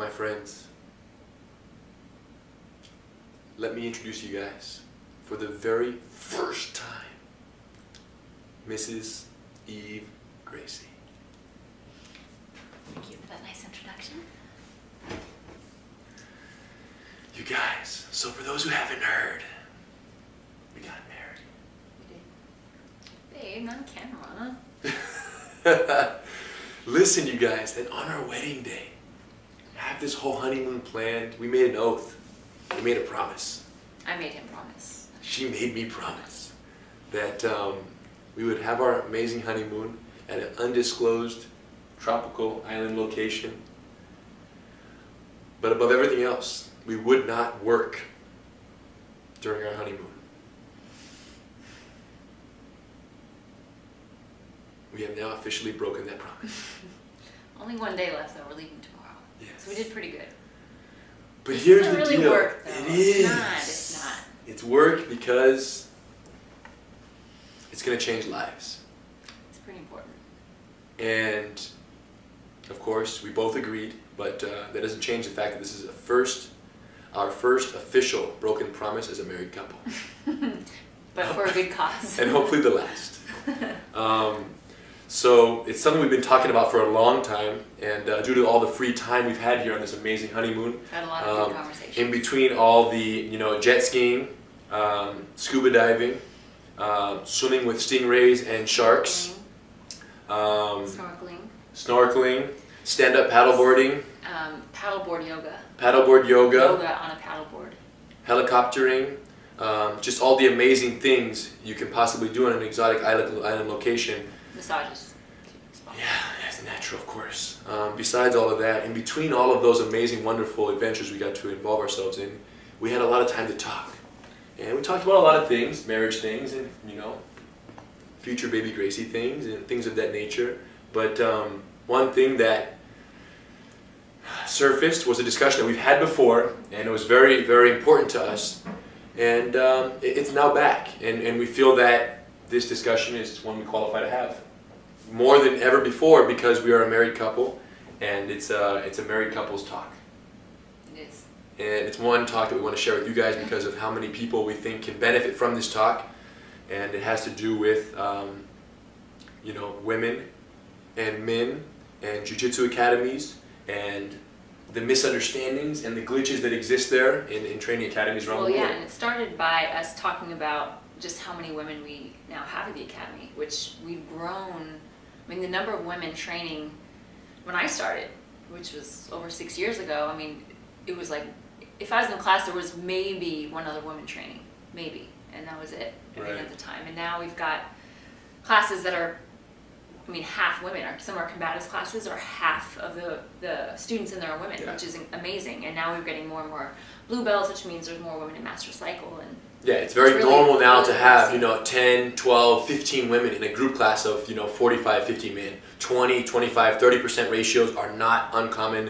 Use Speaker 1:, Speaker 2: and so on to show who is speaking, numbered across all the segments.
Speaker 1: my friends, let me introduce you guys, for the very first time, Mrs. Eve Gracie.
Speaker 2: Thank you for that nice introduction.
Speaker 1: You guys, so for those who haven't heard, we got married.
Speaker 2: Babe, not on camera.
Speaker 1: Listen, you guys, and on our wedding day, have this whole honeymoon planned. We made an oath. We made a promise.
Speaker 2: I made him promise.
Speaker 1: She made me promise that we would have our amazing honeymoon at an undisclosed tropical island location. But above everything else, we would not work during our honeymoon. We have now officially broken that promise.
Speaker 2: Only one day left though, we're leaving tomorrow.
Speaker 1: Yes.
Speaker 2: So we did pretty good.
Speaker 1: But here's the
Speaker 2: really
Speaker 1: deal.
Speaker 2: Work, though.
Speaker 1: It is.
Speaker 2: It's not.
Speaker 1: It's work because it's going to change lives.
Speaker 2: It's pretty important.
Speaker 1: And of course, we both agreed, but that doesn't change the fact that this is our first official broken promise as a married couple.
Speaker 2: But for a good cause.
Speaker 1: And hopefully the last. So it's something we've been talking about for a long time, and due to all the free time we've had here on this amazing honeymoon,
Speaker 2: had a lot of good conversations.
Speaker 1: in between all the jet skiing, scuba diving, swimming with stingrays and sharks, snorkeling, stand-up paddleboarding,
Speaker 2: paddleboard yoga.
Speaker 1: Paddleboard yoga.
Speaker 2: Yoga on a paddleboard.
Speaker 1: Helicoptering, just all the amazing things you can possibly do on an exotic island location.
Speaker 2: Massages.
Speaker 1: Yeah, that's natural, of course. Besides all of that, in between all of those amazing, wonderful adventures we got to involve ourselves in, we had a lot of time to talk. And we talked about a lot of things, marriage things, and, future baby Gracie things, and things of that nature. But one thing that surfaced was a discussion that we've had before, and it was very, very important to us. And it's now back, and we feel that this discussion is one we qualify to have. More than ever before, because we are a married couple, and it's a married couple's talk.
Speaker 2: It is.
Speaker 1: And it's one talk that we want to share with you guys because of how many people we think can benefit from this talk. And it has to do with, women and men and Jiu-Jitsu academies and the misunderstandings and the glitches that exist there in training academies around the world.
Speaker 2: Well, yeah, and it started by us talking about just how many women we now have at the academy, which we've grown. I mean, the number of women training when I started, which was over 6 years ago, it was like, if I was in class, there was maybe one other woman training, maybe, and that was it, at the time. And now we've got classes that are, half women. Some of our combatives classes are half of the students in there are women, which is amazing. And now we're getting more and more blue belts, which means there's more women in Master Cycle. And
Speaker 1: yeah, it's very normal now to have, 10, 12, 15 women in a group class of, 45, 50 men. 20, 25, 30% ratios are not uncommon.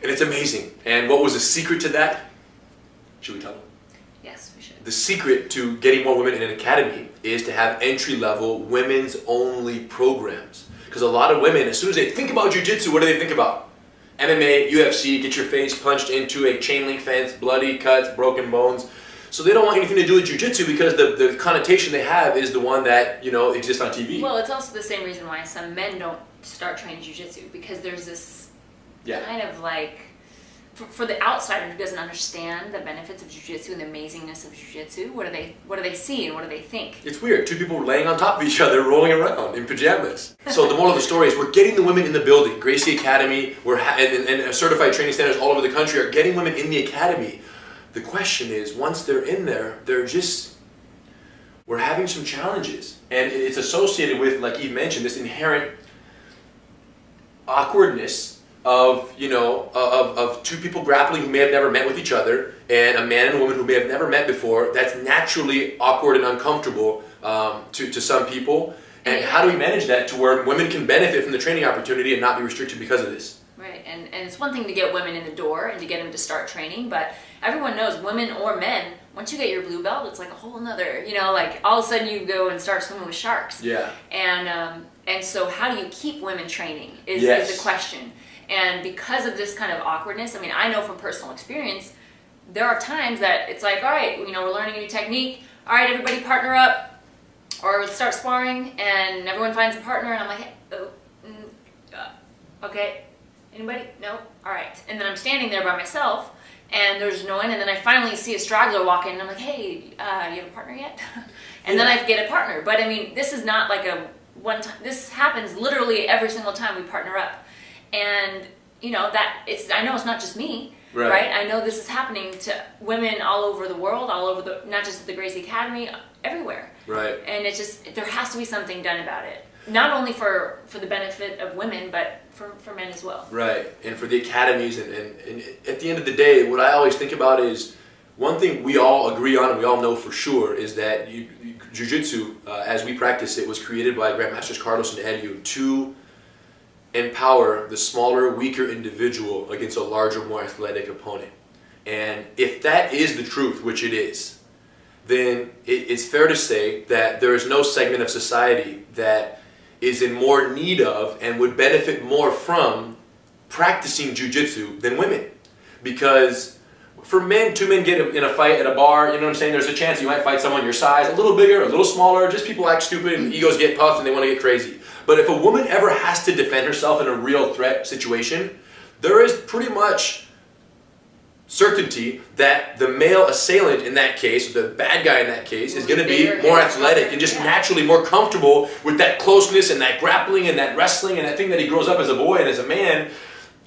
Speaker 1: And it's amazing. And what was the secret to that? Should we tell them?
Speaker 2: Yes, we should.
Speaker 1: The secret to getting more women in an academy is to have entry-level, women's-only programs. Because a lot of women, as soon as they think about jiu-jitsu, what do they think about? MMA, UFC, get your face punched into a chain link fence, bloody cuts, broken bones. So they don't want anything to do with jiu-jitsu because the connotation they have is the one that, exists on TV.
Speaker 2: Well, it's also the same reason why some men don't start training jiu-jitsu, because there's this kind of like, for the outsider who doesn't understand the benefits of jiu-jitsu and the amazingness of jiu-jitsu, what do they see and what do they think?
Speaker 1: It's weird. Two people laying on top of each other, rolling around in pajamas. So the moral of the story is we're getting the women in the building. Gracie Academy, and certified training centers all over the country are getting women in the academy. The question is, once they're in there, we're having some challenges. And it's associated with, like Eve mentioned, this inherent awkwardness of two people grappling who may have never met with each other, and a man and a woman who may have never met before. That's naturally awkward and uncomfortable to some people. And how do we manage that to where women can benefit from the training opportunity and not be restricted because of this?
Speaker 2: Right, and it's one thing to get women in the door and to get them to start training, but everyone knows, women or men, once you get your blue belt, it's like a whole nother, like all of a sudden you go and start swimming with sharks.
Speaker 1: Yeah.
Speaker 2: And so how do you keep women training is the question. And because of this kind of awkwardness, I mean, I know from personal experience, there are times that it's like, all right, you know, we're learning a new technique. All right, everybody partner up or start sparring, and everyone finds a partner, and I'm like, hey, okay, anybody? No? All right. And then I'm standing there by myself, and there's no one, and then I finally see a straggler walk in, and I'm like, hey, you have a partner yet? And then I get a partner. But I mean, this is not like a one time, this happens literally every single time we partner up. And you know, I know it's not just me, right? I know this is happening to women all over the world, all over not just at the Gracie Academy, everywhere.
Speaker 1: Right.
Speaker 2: And there has to be something done about it. Not only for the benefit of women, but for men as well.
Speaker 1: Right, and for the academies, and at the end of the day, what I always think about is, one thing we all agree on and we all know for sure is that Jiu-Jitsu, as we practice it, was created by Grandmasters Carlos and Edu to empower the smaller, weaker individual against a larger, more athletic opponent. And if that is the truth, which it is, then it's fair to say that there is no segment of society that is in more need of and would benefit more from practicing jiu-jitsu than women. Because for men, two men get in a fight at a bar, you know what I'm saying, there's a chance you might fight someone your size, a little bigger, a little smaller, just people act stupid and egos get puffed and they want to get crazy. But if a woman ever has to defend herself in a real threat situation, there is pretty much certainty that the male assailant in that case, the bad guy in that case, is going to be more athletic and just naturally more comfortable with that closeness and that grappling and that wrestling and that thing that he grows up as a boy and as a man.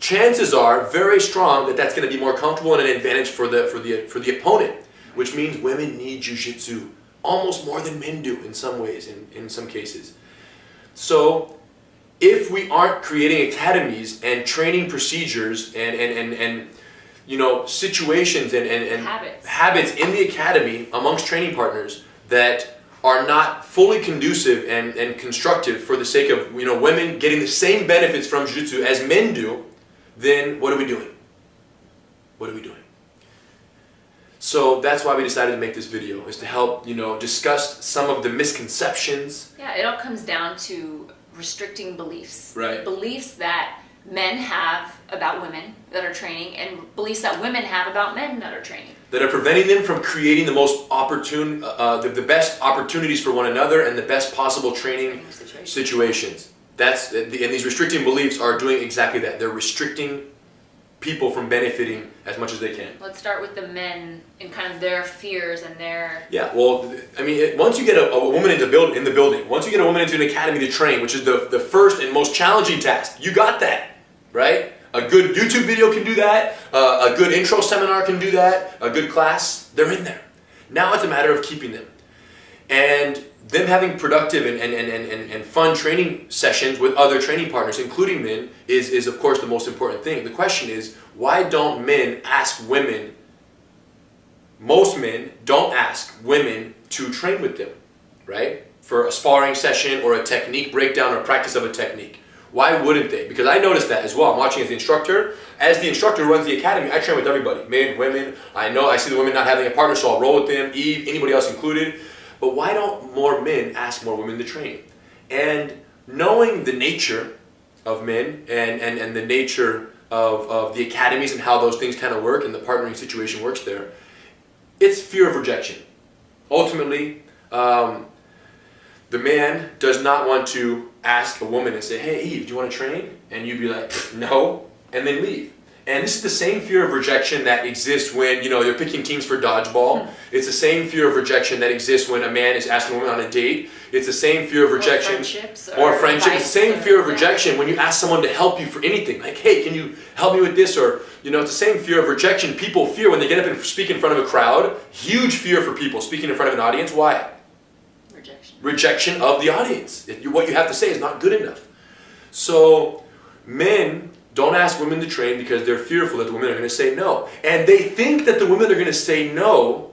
Speaker 1: Chances are very strong that that's going to be more comfortable and an advantage for the opponent, which means women need jiu-jitsu almost more than men do in some ways, in some cases. So if we aren't creating academies and training procedures and you know, situations and habits in the academy amongst training partners that are not fully conducive and constructive for the sake of, you know, women getting the same benefits from jiu-jitsu as men do, then what are we doing? What are we doing? So that's why we decided to make this video, is to help, you know, discuss some of the misconceptions.
Speaker 2: Yeah, it all comes down to restricting beliefs.
Speaker 1: Right.
Speaker 2: Beliefs that men have about women that are training, and beliefs that women have about men that are training.
Speaker 1: That are preventing them from creating the most opportune, the best opportunities for one another and the best possible training situations. And these restricting beliefs are doing exactly that. They're restricting people from benefiting as much as they can.
Speaker 2: Let's start with the men and kind of their fears and their...
Speaker 1: Yeah, well, I mean, once you get a woman in the building, once you get a woman into an academy to train, which is the first and most challenging task, you got that, right? A good YouTube video can do that, a good intro seminar can do that, a good class, they're in there. Now it's a matter of keeping them. And them having productive and fun training sessions with other training partners, including men, is of course the most important thing. The question is, why don't men ask women, most men don't ask women to train with them, right? For a sparring session or a technique breakdown or practice of a technique. Why wouldn't they? Because I noticed that as well. I'm watching as the instructor. As the instructor who runs the academy, I train with everybody. Men, women. I see the women not having a partner, so I'll roll with them. Eve, anybody else included. But why don't more men ask more women to train? And knowing the nature of men and the nature of the academies and how those things kind of work and the partnering situation works there, it's fear of rejection. Ultimately, the man does not want to ask a woman and say, hey Eve, do you want to train? And you'd be like, no, and then leave. And this is the same fear of rejection that exists when, you know, you're picking teams for dodgeball. It's the same fear of rejection that exists when a man is asking a woman on a date. It's the same fear of rejection. Or friendship. It's the same fear of rejection when you ask someone to help you for anything. Like, hey, can you help me with this? Or, you know, it's the same fear of rejection people fear when they get up and speak in front of a crowd. Huge fear for people speaking in front of an audience. Why? Rejection of the audience. What you have to say is not good enough. So men don't ask women to train because they're fearful that the women are going to say no. And they think that the women are going to say no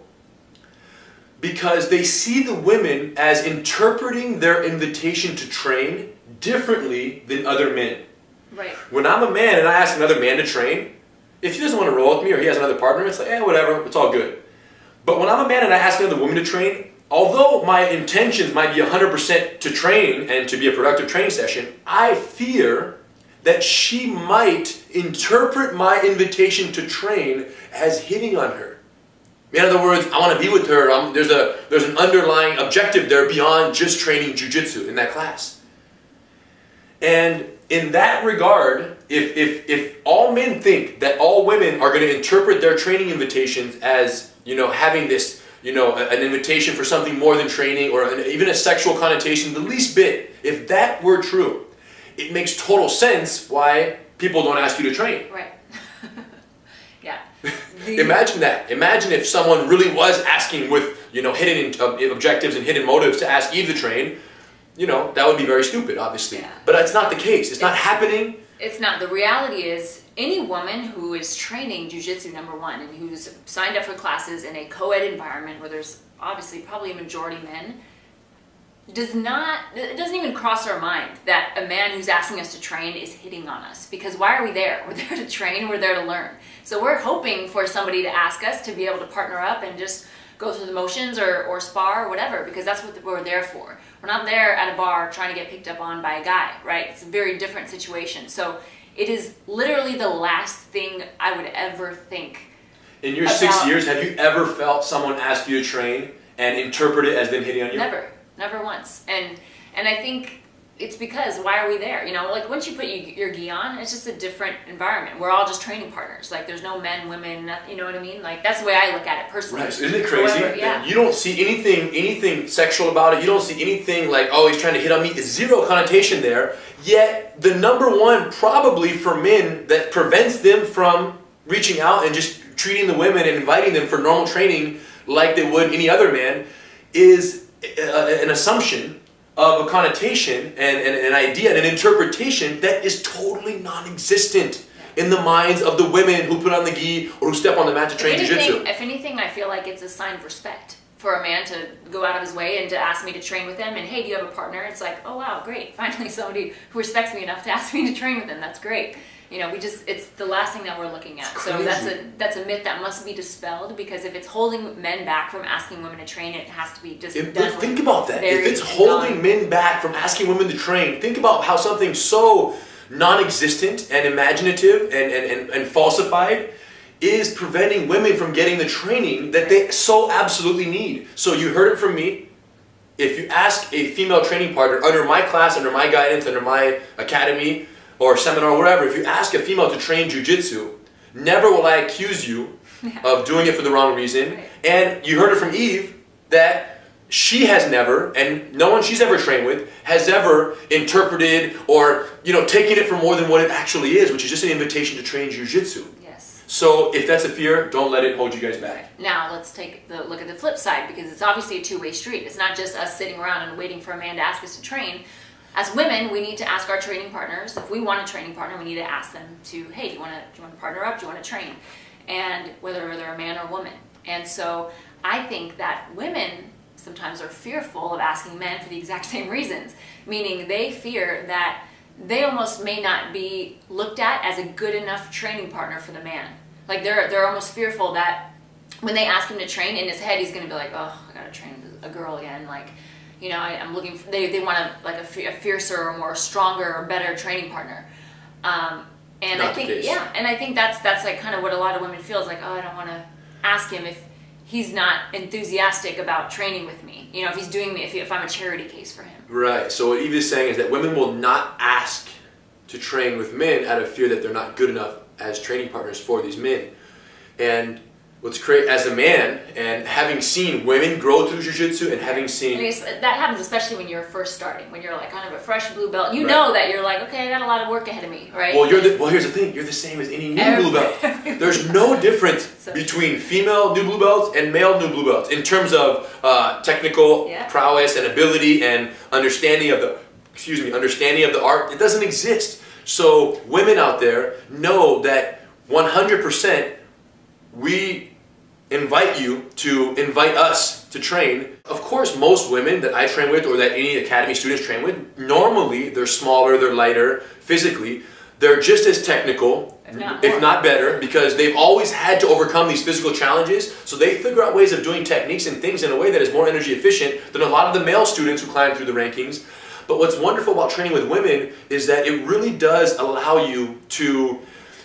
Speaker 1: because they see the women as interpreting their invitation to train differently than other men.
Speaker 2: Right. When
Speaker 1: I'm a man and I ask another man to train, if he doesn't want to roll with me or he has another partner, it's like, whatever, it's all good. But when I'm a man and I ask another woman to train, although my intentions might be 100% to train and to be a productive training session, I fear that she might interpret my invitation to train as hitting on her. In other words, I want to be with her. There's an underlying objective there beyond just training jiu-jitsu in that class. And in that regard, if all men think that all women are going to interpret their training invitations as, having this, an invitation for something more than training, or even a sexual connotation, the least bit, if that were true, it makes total sense why people don't ask you to train.
Speaker 2: Right. Yeah.
Speaker 1: Imagine that. Imagine if someone really was asking with, hidden objectives and hidden motives to ask Eve to train. That would be very stupid, obviously. Yeah. But that's not the case. It's not happening.
Speaker 2: It's not. The reality is, any woman who is training jiu-jitsu, number one, and who's signed up for classes in a co-ed environment where there's obviously probably a majority men, it doesn't even cross our mind that a man who's asking us to train is hitting on us. Because why are we there? We're there to train, we're there to learn. So we're hoping for somebody to ask us to be able to partner up and just go through the motions or spar or whatever, because that's what we're there for. We're not there at a bar trying to get picked up on by a guy, right? It's a very different situation. So it is literally the last thing I would ever think.
Speaker 1: In your 6 years, have you ever felt someone ask you to train and interpret it as them hitting on you?
Speaker 2: Never once. And I think it's because, why are we there? Once you put your gi on, it's just a different environment. We're all just training partners. You know men, women, you know what I mean? That's the way I look at it personally.
Speaker 1: Right. So isn't it crazy? Yeah. You don't see anything sexual about it. You don't see anything like, oh, he's trying to hit on me. It's zero connotation there. Yet the number one probably for men that prevents them from reaching out and just treating the women and inviting them for normal training like they would any other man is an assumption of a connotation and an idea and an interpretation that is totally non-existent in the minds of the women who put on the gi or who step on the mat to train jiu-jitsu.
Speaker 2: If anything, I feel like it's a sign of respect for a man to go out of his way and to ask me to train with him. And hey, do you have a partner? It's like, oh wow, great. Finally somebody who respects me enough to ask me to train with him. That's great. It's the last thing that we're looking at. So that's a myth that must be dispelled, because if it's holding men back from asking women to train, it has to be just done.
Speaker 1: Think about that. If it's holding men back from asking women to train, think about how something so non-existent and imaginative and falsified is preventing women from getting the training that they so absolutely need. So you heard it from me. If you ask a female training partner under my class, under my guidance, under my academy, or seminar, or whatever, if you ask a female to train jiu-jitsu, never will I accuse you of doing it for the wrong reason. Right. And you heard it from Eve that she has never, and no one she's ever trained with, has ever interpreted or taken it for more than what it actually is, which is just an invitation to train jiu-jitsu.
Speaker 2: Yes.
Speaker 1: So if that's a fear, don't let it hold you guys back.
Speaker 2: Right. Now let's take the look at the flip side, because it's obviously a two-way street. It's not just us sitting around and waiting for a man to ask us to train. As women, we need to ask our training partners. If we want a training partner, we need to ask them to, hey, do you want to partner up? Do you want to train? And whether they're a man or a woman. And so I think that women sometimes are fearful of asking men for the exact same reasons, meaning they fear that they almost may not be looked at as a good enough training partner for the man. They're almost fearful that when they ask him to train, in his head he's going to be like, oh, I got to train a girl again. I'm looking for, they want a fiercer or more stronger or better training partner. And I think that's kind of what a lot of women feel is like, oh, I don't want to ask him if he's not enthusiastic about training with me. If he's doing me, if I'm a charity case for him. Right.
Speaker 1: So what Eve is saying is that women will not ask to train with men out of fear that they're not good enough as training partners for these men. And what's great as a man, and having seen women grow through jiu-jitsu and having seen...
Speaker 2: that happens especially when you're first starting, when you're kind of a fresh blue belt. You know that you're like, okay, I got a lot of work ahead of me, right?
Speaker 1: Well, here's the thing. You're the same as any new blue belt. There's no difference between female new blue belts and male new blue belts in terms of technical prowess and ability and understanding of the art. It doesn't exist. So women out there know that 100% we invite you to invite us to train. Of course, most women that I train with or that any academy students train with, normally they're smaller, they're lighter physically. They're just as technical, if not better, because they've always had to overcome these physical challenges. So they figure out ways of doing techniques and things in a way that is more energy efficient than a lot of the male students who climb through the rankings. But what's wonderful about training with women is that it really does allow you to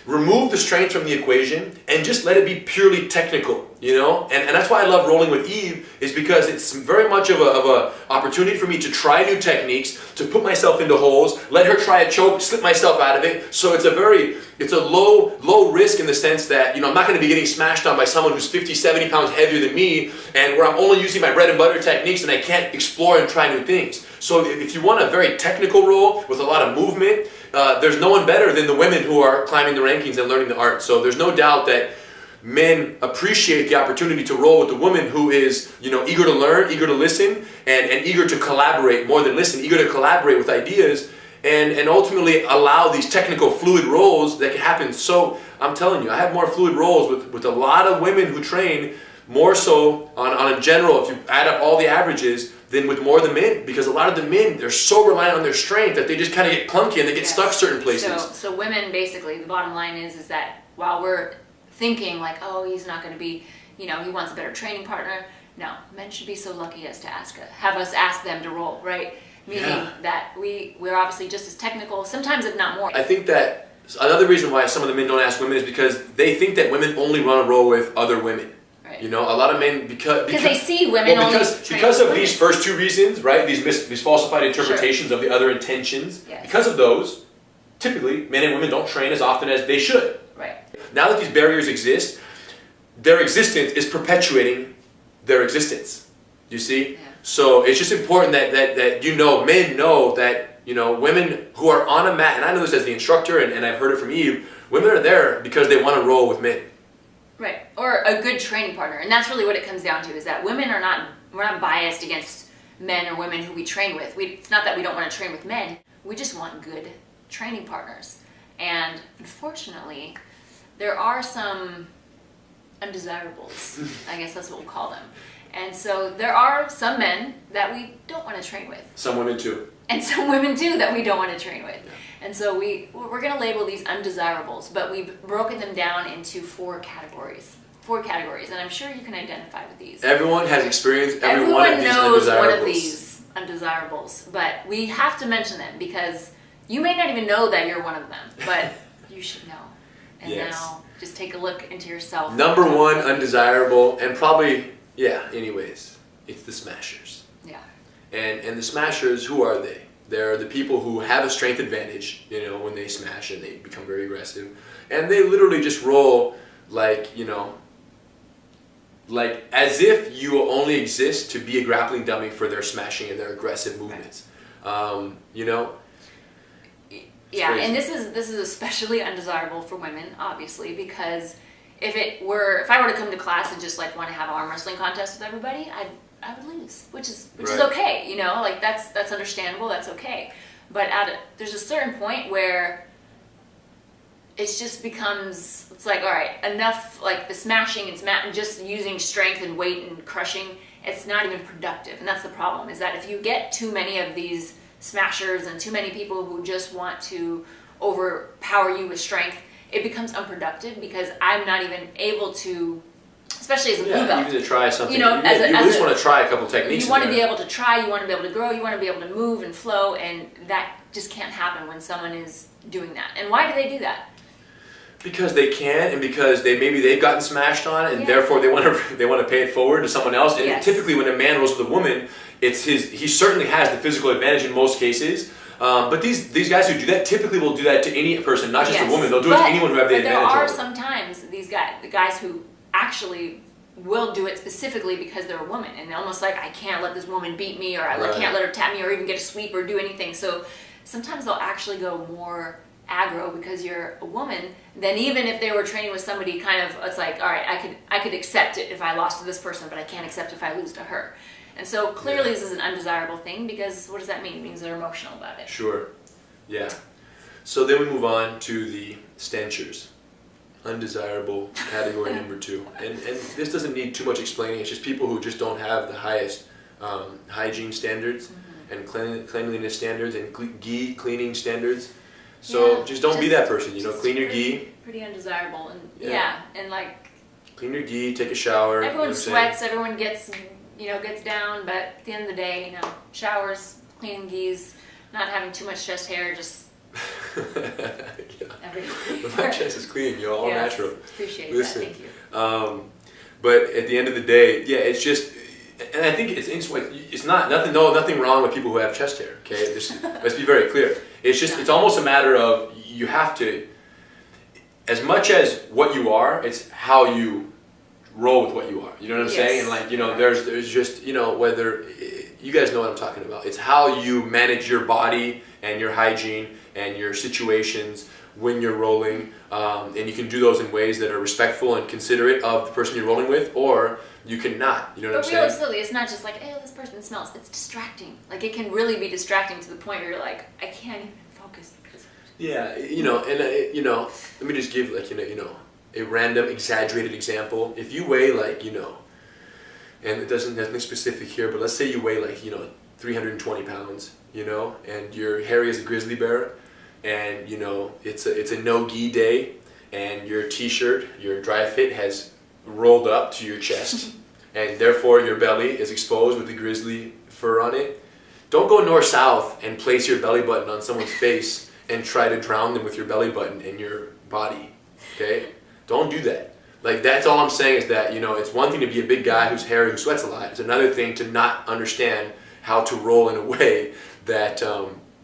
Speaker 1: remove the strength from the equation and just let it be purely technical, you know? And that's why I love rolling with Eve, is because it's very much of a opportunity for me to try new techniques, to put myself into holes, let her try a choke, slip myself out of it. So it's a low risk in the sense that, you know, I'm not going to be getting smashed on by someone who's 50, 70 pounds heavier than me, and where I'm only using my bread and butter techniques and I can't explore and try new things. So if you want a very technical roll with a lot of movement, there's no one better than the women who are climbing the rankings and learning the art. So there's no doubt that men appreciate the opportunity to roll with a woman who is, you know, eager to learn, eager to listen, and eager to collaborate more than listen, eager to collaborate with ideas, and ultimately allow these technical fluid rolls that can happen. So I'm telling you, I have more fluid rolls with a lot of women who train, more so on a general, if you add up all the averages, than with more of the men, because a lot of the men, they're so reliant on their strength that they just kind of get clunky and they get stuck certain places.
Speaker 2: So women, basically, the bottom line is that while we're thinking like, oh, he's not going to be, you know, he wants a better training partner. No, men should be so lucky as to have us ask them to roll, right? Meaning that we're obviously just as technical, sometimes if not more.
Speaker 1: I think that another reason why some of the men don't ask women is because they think that women only run a roll with other women. You know, a lot of men, because
Speaker 2: they see women only
Speaker 1: because of these first two reasons, right? These falsified interpretations of the other intentions.
Speaker 2: Yes.
Speaker 1: Because of those, typically men and women don't train as often as they should.
Speaker 2: Right.
Speaker 1: Now that these barriers exist, their existence is perpetuating their existence. You see? Yeah. So it's just important that you know, men know that, you know, women who are on a mat, and I know this as the instructor, and I've heard it from Eve, women are there because they want to roll with men.
Speaker 2: Right, or a good training partner, and that's really what it comes down to, is that we're not biased against men or women who we train with. It's not that we don't want to train with men, we just want good training partners. And unfortunately, there are some undesirables, I guess that's what we'll call them. And so there are some men that we don't want to train with.
Speaker 1: Some women too.
Speaker 2: And some women too that we don't want to train with.
Speaker 1: Yeah.
Speaker 2: And so we're going to label these undesirables, but we've broken them down into four categories, and I'm sure you can identify with these.
Speaker 1: Everyone has experienced every one of these
Speaker 2: knows
Speaker 1: undesirables.
Speaker 2: One of these undesirables, but we have to mention them because you may not even know that you're one of them, but you should know. And
Speaker 1: yes.
Speaker 2: Now just take a look into yourself.
Speaker 1: Number one undesirable, and probably, anyways, it's the smashers.
Speaker 2: Yeah.
Speaker 1: And the smashers, who are they? They're the people who have a strength advantage, you know, when they smash and they become very aggressive. And they literally just roll like, you know, like as if you only exist to be a grappling dummy for their smashing and their aggressive movements. You know?
Speaker 2: Yeah, and this is especially undesirable for women, obviously, because if I were to come to class and just like want to have an arm wrestling contest with everybody, I would lose, which is okay, you know, like that's understandable, that's okay. But there's a certain point where it just becomes, it's like, all right, enough, like the smashing and just using strength and weight and crushing, it's not even productive. And that's the problem, is that if you get too many of these smashers and too many people who just want to overpower you with strength, it becomes unproductive because I'm not even able to, especially as a blue belt.
Speaker 1: Even to try something.
Speaker 2: You know,
Speaker 1: you at least want to try a couple techniques.
Speaker 2: You want to be able to try, you want to be able to grow, you want to be able to move and flow, and that just can't happen when someone is doing that. And why do they do that?
Speaker 1: Because they can, and because they've gotten smashed on, and therefore they want to pay it forward to someone else. And typically, when a man rolls with a woman, he certainly has the physical advantage in most cases. But these guys who do that typically will do that to any person, not just a woman. They'll do it to anyone who have the advantage.
Speaker 2: But there are sometimes the guys who actually will do it specifically because they're a woman, and almost like, I can't let this woman beat me, or I can't let her tap me, or even get a sweep or do anything. So sometimes they'll actually go more aggro because you're a woman than even if they were training with somebody kind of, it's like, all right, I could accept it if I lost to this person, but I can't accept if I lose to her. And so clearly this is an undesirable thing, because what does that mean? It means they're emotional about it.
Speaker 1: Sure. Yeah. So then we move on to the stenchers. Undesirable category number 2. And this doesn't need too much explaining. It's just people who just don't have the highest hygiene standards and cleanliness standards and gi cleaning standards. So just don't be that person, you know, clean your gi.
Speaker 2: Pretty undesirable. And and like,
Speaker 1: clean your gi, take a shower.
Speaker 2: Everyone sweats, everyone gets down, but at the end of the day, showers, cleaning gis, not having too much chest hair, just everywhere.
Speaker 1: But my chest is clean, all natural.
Speaker 2: Appreciate
Speaker 1: Listen,
Speaker 2: that, thank you.
Speaker 1: But at the end of the day, yeah, it's just, and I think it's not nothing wrong with people who have chest hair. Okay, let's be very clear. It's just it's almost a matter of you have to, as much as what you are, it's how you roll with what you are. You know what I'm saying? And like there's just whether you guys know what I'm talking about. It's how you manage your body and your hygiene and your situations when you're rolling, and you can do those in ways that are respectful and considerate of the person you're rolling with, or you can not. You know what I'm saying?
Speaker 2: But realistically, it's not just like, oh, this person smells. It's distracting. Like, it can really be distracting to the point where you're like, I can't even focus because.
Speaker 1: Yeah, let me just give a random exaggerated example. If you weigh and it doesn't nothing specific here, but let's say you weigh 320 pounds, and you're hairy as a grizzly bear. And it's a no-gi day, and your t-shirt, your dry fit has rolled up to your chest, and therefore your belly is exposed with the grizzly fur on it. Don't go north-south and place your belly button on someone's face and try to drown them with your belly button in your body, okay? Don't do that. Like, that's all I'm saying is that, it's one thing to be a big guy who's hairy, who sweats a lot. It's another thing to not understand how to roll in a way that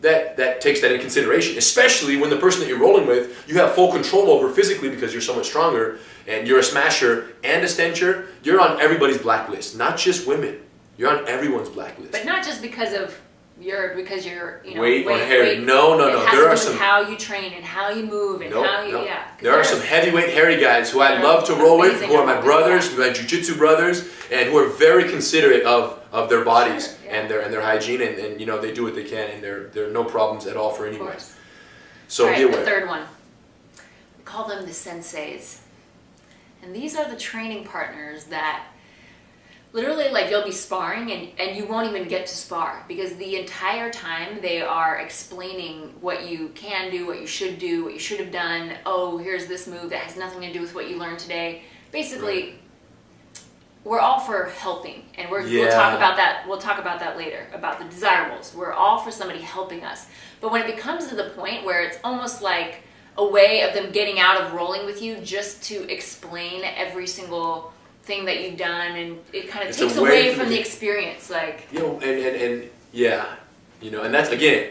Speaker 1: that takes that into consideration, especially when the person that you're rolling with, you have full control over physically because you're so much stronger, and you're a smasher and a stencher. You're on everybody's blacklist, not just women. You're on everyone's blacklist.
Speaker 2: But not just because you're
Speaker 1: weight or hair. No.
Speaker 2: There are some how you train and how you move and how you
Speaker 1: There are some heavyweight hairy guys who I love to roll with, who are my brothers, my jiu-jitsu brothers, and who are very considerate of their bodies and their hygiene, and they do what they can, and there are no problems at all for anyone. So be aware.
Speaker 2: The third one, we call them the Senseis, and these are the training partners that literally, you'll be sparring and you won't even get to spar because the entire time they are explaining what you can do, what you should do, what you should have done. Oh, here's this move that has nothing to do with what you learned today. Basically, we're all for helping, and we'll talk about that. We'll talk about that later, about the desirables. We're all for somebody helping us. But when it becomes to the point where it's almost like a way of them getting out of rolling with you just to explain every single thing that you've done, and it kind of takes away from the experience, and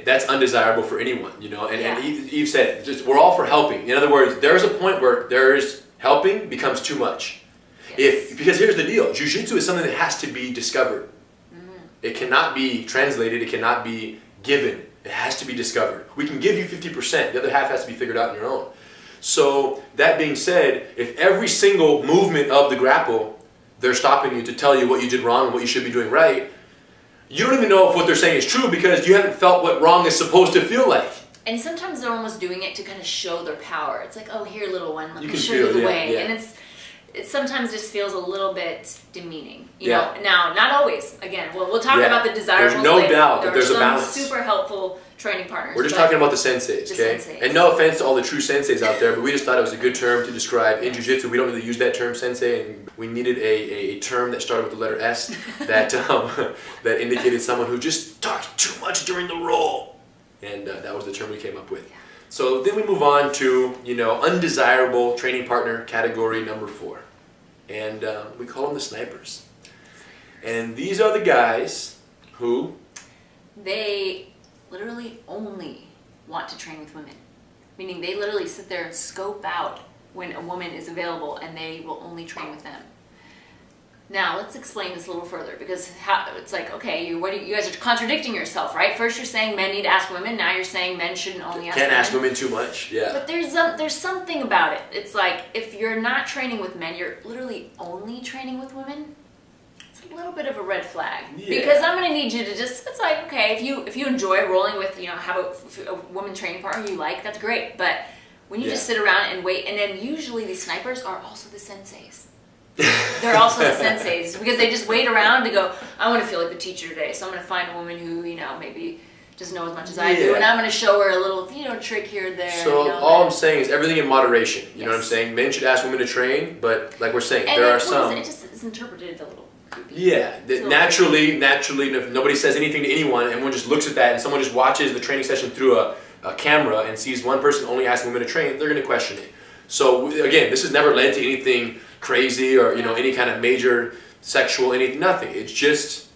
Speaker 2: that's undesirable for anyone, and Eve said, we're all for helping. In other words, there's a point where helping becomes too much. Because here's the deal, Jiu-Jitsu is something that has to be discovered. It cannot be translated, it cannot be given, it has to be discovered. We can give you 50%, the other half has to be figured out on your own. So, that being said, if every single movement of the grapple, they're stopping you to tell you what you did wrong and what you should be doing right, you don't even know if what they're saying is true because you haven't felt what wrong is supposed to feel like. And sometimes they're almost doing it to kind of show their power. It's like, oh, here, little one, let me show you the way. Yeah. And it sometimes just feels a little bit demeaning. You know, now, not always. Again, we'll talk about the desirables
Speaker 1: later. There's no doubt that there's a balance.
Speaker 2: Super helpful training partners.
Speaker 1: We're just talking about the senseis, okay? And no offense to all the true senseis out there, but we just thought it was a good term to describe. In Jiu-Jitsu, we don't really use that term sensei, and we needed a term that started with the letter S that that indicated someone who just talked too much during the roll. And that was the term we came up with. Yeah. So then we move on to, undesirable training partner category number 4. And we call them the snipers. And these are the guys who...
Speaker 2: They literally only want to train with women. Meaning they literally sit there and scope out when a woman is available and they will only train with them. Now, let's explain this a little further because it's like, okay, you guys are contradicting yourself, right? First you're saying men need to ask women, now you're saying men shouldn't only ask women.
Speaker 1: Can't ask women too much, yeah.
Speaker 2: But there's something about it. It's like, if you're not training with men, you're literally only training with women, it's a little bit of a red flag. Yeah. Because I'm going to need you to just, it's like, okay, if you enjoy rolling with, have a woman training partner you like, that's great. But when you just sit around and wait, and then usually these snipers are also the senseis. They're also the senseis because they just wait around to go, I want to feel like the teacher today, so I'm going to find a woman who, maybe doesn't know as much as I do, and I'm going to show her a little, trick here and there.
Speaker 1: So all I'm saying is everything in moderation. You know what I'm saying? Men should ask women to train, but like we're saying, there are some...
Speaker 2: It's interpreted a little could be.
Speaker 1: Yeah, naturally, if nobody says anything to anyone, and everyone just looks at that, and someone just watches the training session through a camera and sees one person only asking women to train, they're going to question it. So again, this has never led to anything crazy or any kind of major sexual anything. Nothing. It's just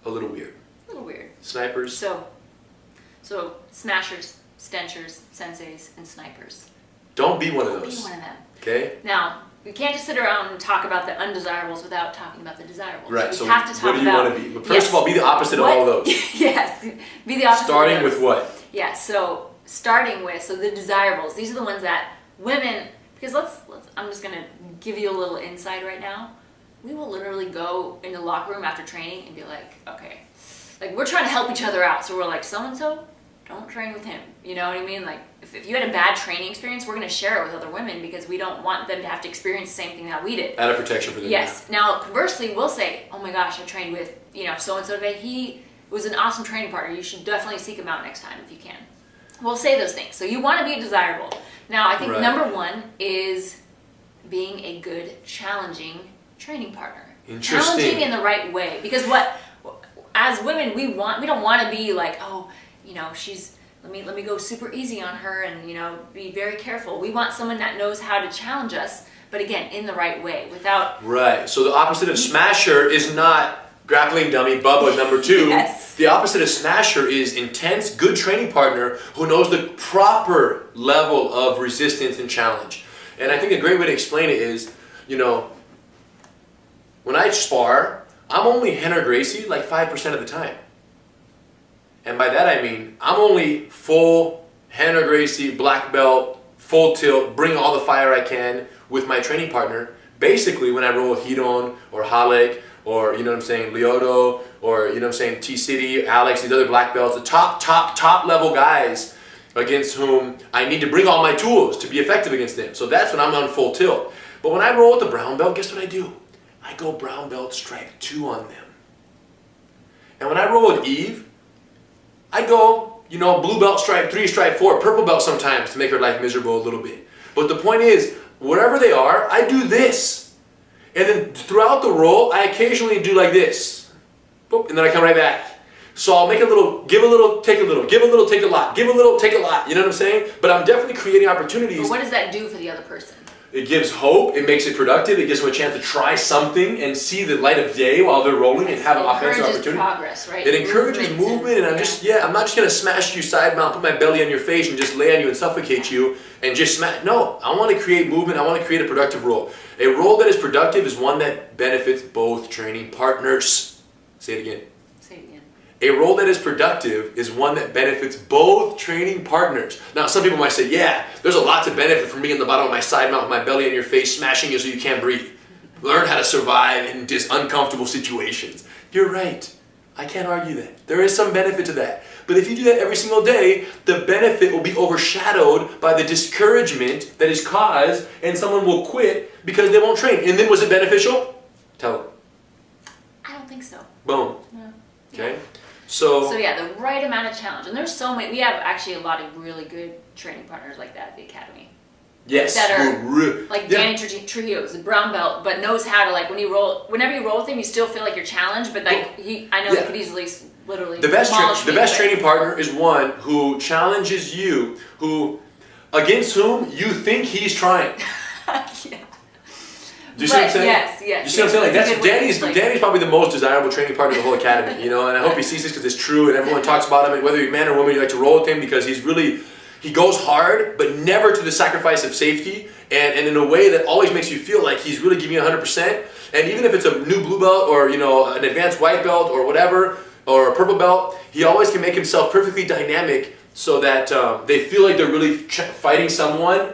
Speaker 1: a little weird.
Speaker 2: A little weird.
Speaker 1: Snipers.
Speaker 2: So smashers, stenchers, senseis, and snipers.
Speaker 1: Don't be one of those.
Speaker 2: Don't be one of them.
Speaker 1: Okay.
Speaker 2: Now, we can't just sit around and talk about the undesirables without talking about the desirables.
Speaker 1: Right.
Speaker 2: We
Speaker 1: So
Speaker 2: have to talk
Speaker 1: what do you
Speaker 2: about,
Speaker 1: want to be? But first of all, be the opposite of all of those.
Speaker 2: Yes. Be the opposite.
Speaker 1: Starting
Speaker 2: of those.
Speaker 1: with what?
Speaker 2: Yeah. So starting with the desirables. These are the ones that women. Because let's. I'm just gonna give you a little insight right now. We will literally go in the locker room after training and be like, okay, like we're trying to help each other out. So we're like, so and so, don't train with him. You know what I mean? Like if you had a bad training experience, we're gonna share it with other women because we don't want them to have to experience the same thing that we did.
Speaker 1: Out of protection for them.
Speaker 2: Yes. Now conversely, we'll say, oh my gosh, I trained with so and so today. He was an awesome training partner. You should definitely seek him out next time if you can. We'll say those things. So you want to be desirable. Now I think number one is being a good, challenging training partner.
Speaker 1: Interesting.
Speaker 2: Challenging in the right way. Because as women, we don't want to be like, oh, she's, let me go super easy on her and, be very careful. We want someone that knows how to challenge us, but again, in the right way, without...
Speaker 1: Right. So the opposite of smasher is not grappling dummy Bubba number 2.
Speaker 2: Yes.
Speaker 1: The opposite of smasher is intense, good training partner who knows the proper level of resistance and challenge. And I think a great way to explain it is, when I spar, I'm only Rener Gracie like 5% of the time. And by that I mean, I'm only full Rener Gracie, black belt, full tilt, bring all the fire I can with my training partner. Basically, when I roll with Hidon or Halek or, Lyoto or, T-City, Alex, these other black belts, the top level guys against whom I need to bring all my tools to be effective against them. So that's when I'm on full tilt. But when I roll with the brown belt, guess what I do? I go brown belt stripe 2 on them. And when I roll with Eve, I go, blue belt stripe 3, stripe 4, purple belt sometimes to make her life miserable a little bit. But the point is, wherever they are, I do this. And then throughout the roll, I occasionally do like this. Boop, and then I come right back. So I'll make give a little, take a little, give a little, take a lot, give a little, take a lot. You know what I'm saying? But I'm definitely creating opportunities.
Speaker 2: But what does that do for the other person?
Speaker 1: It gives hope, it makes it productive, it gives them a chance to try something and see the light of day while they're rolling and have an offensive opportunity. It encourages progress, right? It encourages movement, and I'm not just going to smash you side mount, put my belly on your face and just lay on you and suffocate you and just smash. No, I want to create movement, I want to create a productive roll. A roll that is productive is one that benefits both training partners. Say it again.
Speaker 2: Say it again.
Speaker 1: A roll that is productive is one that benefits both training partners. Now, some people might say, yeah, there's a lot to benefit from being in the bottom of my side mount with my belly in your face, smashing you so you can't breathe. Learn how to survive in just uncomfortable situations. You're right. I can't argue that. There is some benefit to that. But if you do that every single day, the benefit will be overshadowed by the discouragement that is caused, and someone will quit because they won't train. And then was it beneficial? Tell them.
Speaker 2: I don't think so.
Speaker 1: Boom.
Speaker 2: No.
Speaker 1: Okay.
Speaker 2: Yeah.
Speaker 1: So
Speaker 2: yeah, the right amount of challenge. And there's so many, we have actually a lot of really good training partners like that at the academy.
Speaker 1: Yes.
Speaker 2: That are Danny Trujillo is a brown belt, but knows how to whenever you roll with him, you still feel like you're challenged, but he could easily literally
Speaker 1: the best training partner is one who challenges you, against whom you think he's trying.
Speaker 2: Yeah.
Speaker 1: Do you see what I'm saying?
Speaker 2: Yes.
Speaker 1: You see what I'm saying? Danny's probably the most desirable training partner in the whole academy, and I hope he sees this because it's true, and everyone talks about him, and whether you're man or woman, you like to roll with him because he goes hard, but never to the sacrifice of safety, and in a way that always makes you feel like he's really giving you 100%, and even if it's a new blue belt or, an advanced white belt or whatever, or a purple belt, he always can make himself perfectly dynamic so that they feel like they're really fighting someone,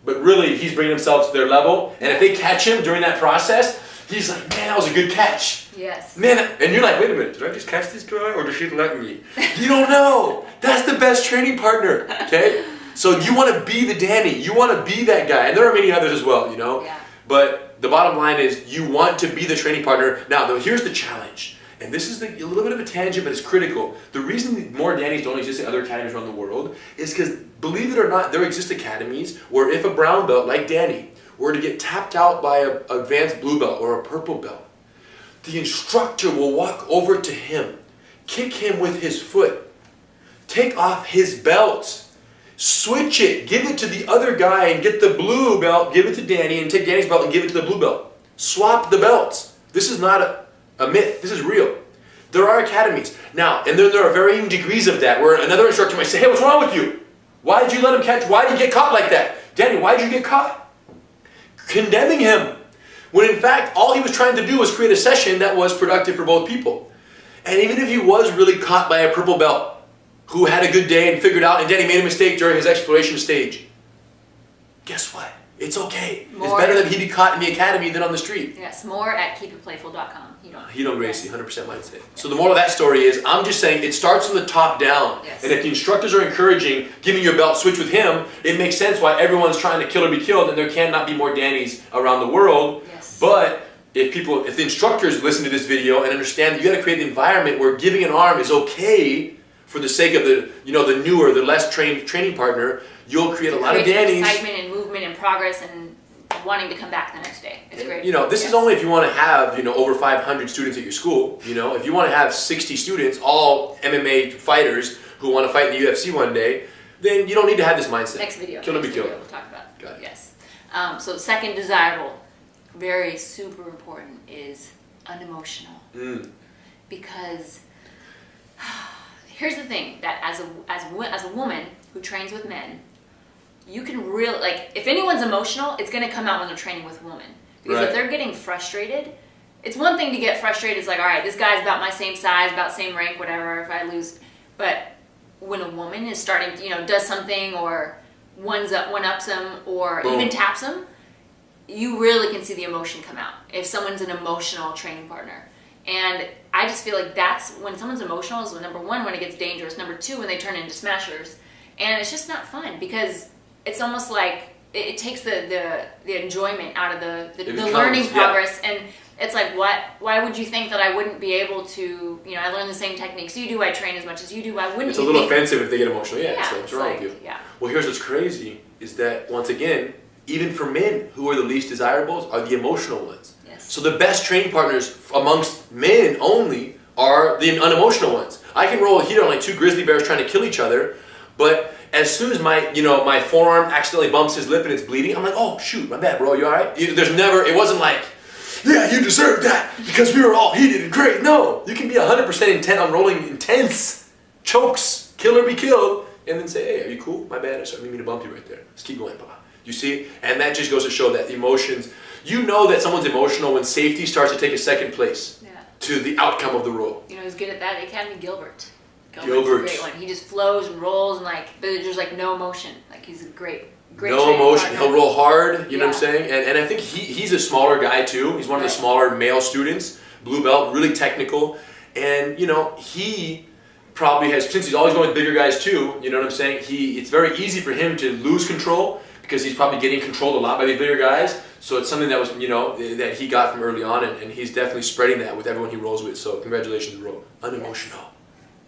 Speaker 1: but really he's bringing himself to their level. And if they catch him during that process, he's like, man, that was a good catch.
Speaker 2: Yes.
Speaker 1: Man, and you're like, wait a minute, did I just catch this guy or did she let me? You don't know. That's the best training partner, okay? So you want to be the Danny. You want to be that guy. And there are many others as well,
Speaker 2: Yeah.
Speaker 1: But the bottom line is you want to be the training partner. Now, though, here's the challenge. And this is a little bit of a tangent, but it's critical. The reason more Dannys don't exist in other academies around the world is because, believe it or not, there exist academies where if a brown belt, like Danny, were to get tapped out by an advanced blue belt or a purple belt, the instructor will walk over to him, kick him with his foot, take off his belt, switch it, give it to the other guy and get the blue belt, give it to Danny, and take Danny's belt and give it to the blue belt. Swap the belts. This is not a myth. This is real. There are academies. Now, and there are varying degrees of that, where another instructor might say, hey, what's wrong with you? Why did you let him catch? Why did you get caught like that? Danny, why did you get caught? Condemning him. When in fact, all he was trying to do was create a session that was productive for both people. And even if he was really caught by a purple belt, who had a good day and figured out, and Danny made a mistake during his exploration stage, guess what? It's okay. It's better that he be caught in the academy than on the street.
Speaker 2: Yes, more at keepitplayful.com.
Speaker 1: Gracie, 100% mindset. So the moral of that story is, I'm just saying, it starts from the top down.
Speaker 2: Yes.
Speaker 1: And if the instructors are encouraging, giving your belt, switch with him, it makes sense why everyone's trying to kill or be killed, and there cannot be more Dannys around the world.
Speaker 2: Yes.
Speaker 1: But if the instructors listen to this video and understand that you got to create an environment where giving an arm is okay for the sake of the newer, the less trained training partner, you'll create a lot of Dannys.
Speaker 2: Excitement and movement and progress and wanting to come back the next day. It's great.
Speaker 1: This is only if you want to have, over 500 students at your school. If you want to have 60 students, all MMA fighters who want to fight in the UFC one day, then you don't need to have this mindset.
Speaker 2: Next video.
Speaker 1: Kill or be killed.
Speaker 2: We'll talk about it.
Speaker 1: Got it.
Speaker 2: Yes. So second desirable, very super important, is unemotional. Because here's the thing, that as a woman who trains with men, you can really, if anyone's emotional, it's going to come out when they're training with women. Because if they're getting frustrated, it's one thing to get frustrated. It's like, all right, this guy's about my same size, about same rank, whatever, if I lose. But when a woman is starting to, does something or one-ups them or even taps them, you really can see the emotion come out if someone's an emotional training partner. And I just feel like that's when someone's emotional is number one, when it gets dangerous. Number two, when they turn into smashers. And it's just not fun because it's almost like it takes the enjoyment out of the learning progress. And it's like, why would you think that I wouldn't be able to, I learn the same techniques you do, I train as much as you do, why wouldn't
Speaker 1: It's a little offensive if they get emotional. Yeah, so what's wrong with you?
Speaker 2: Yeah.
Speaker 1: Well, here's what's crazy is that, once again, even for men, who are the least desirables are the emotional ones.
Speaker 2: Yes.
Speaker 1: So the best training partners amongst men only are the unemotional ones. I can roll a heater on like two grizzly bears trying to kill each other, but as soon as my forearm accidentally bumps his lip and it's bleeding, I'm like, oh shoot, my bad, bro, you alright? It wasn't like, yeah, you deserve that because we were all heated and great. No, you can be 100% intent on rolling intense chokes, kill or be killed, and then say, hey, are you cool? My bad, I didn't mean to bump you right there. Let's keep going, Papa. You see? And that just goes to show that emotions, that someone's emotional when safety starts to take a second place to the outcome of the role.
Speaker 2: Who's good at that? Academy Gilbert.
Speaker 1: Gilbert's
Speaker 2: a great one. He just flows and rolls and but there's no emotion. He's a great
Speaker 1: no emotion.
Speaker 2: partner.
Speaker 1: He'll roll hard, you know what I'm saying? And I think he's a smaller guy too. He's one of the smaller male students, blue belt, really technical. And he probably has, since he's always going with bigger guys too, you know what I'm saying? It's very easy for him to lose control because he's probably getting controlled a lot by these bigger guys. So it's something that was, that he got from early on, and he's definitely spreading that with everyone he rolls with. So congratulations, bro. Unemotional.
Speaker 2: Yes.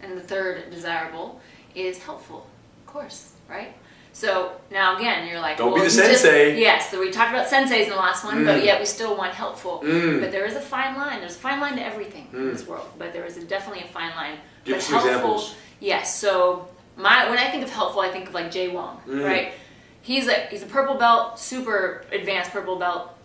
Speaker 2: And the third desirable is helpful, of course, right? So now again, you're like,
Speaker 1: don't be the sensei.
Speaker 2: Yes, so we talked about senseis in the last one, but yet we still want helpful. But there is a fine line. There's a fine line to everything in this world, but there is definitely a fine line.
Speaker 1: Give some examples.
Speaker 2: Yes. So when I think of helpful, I think of like Jay Wong, right? He's a purple belt, super advanced purple belt,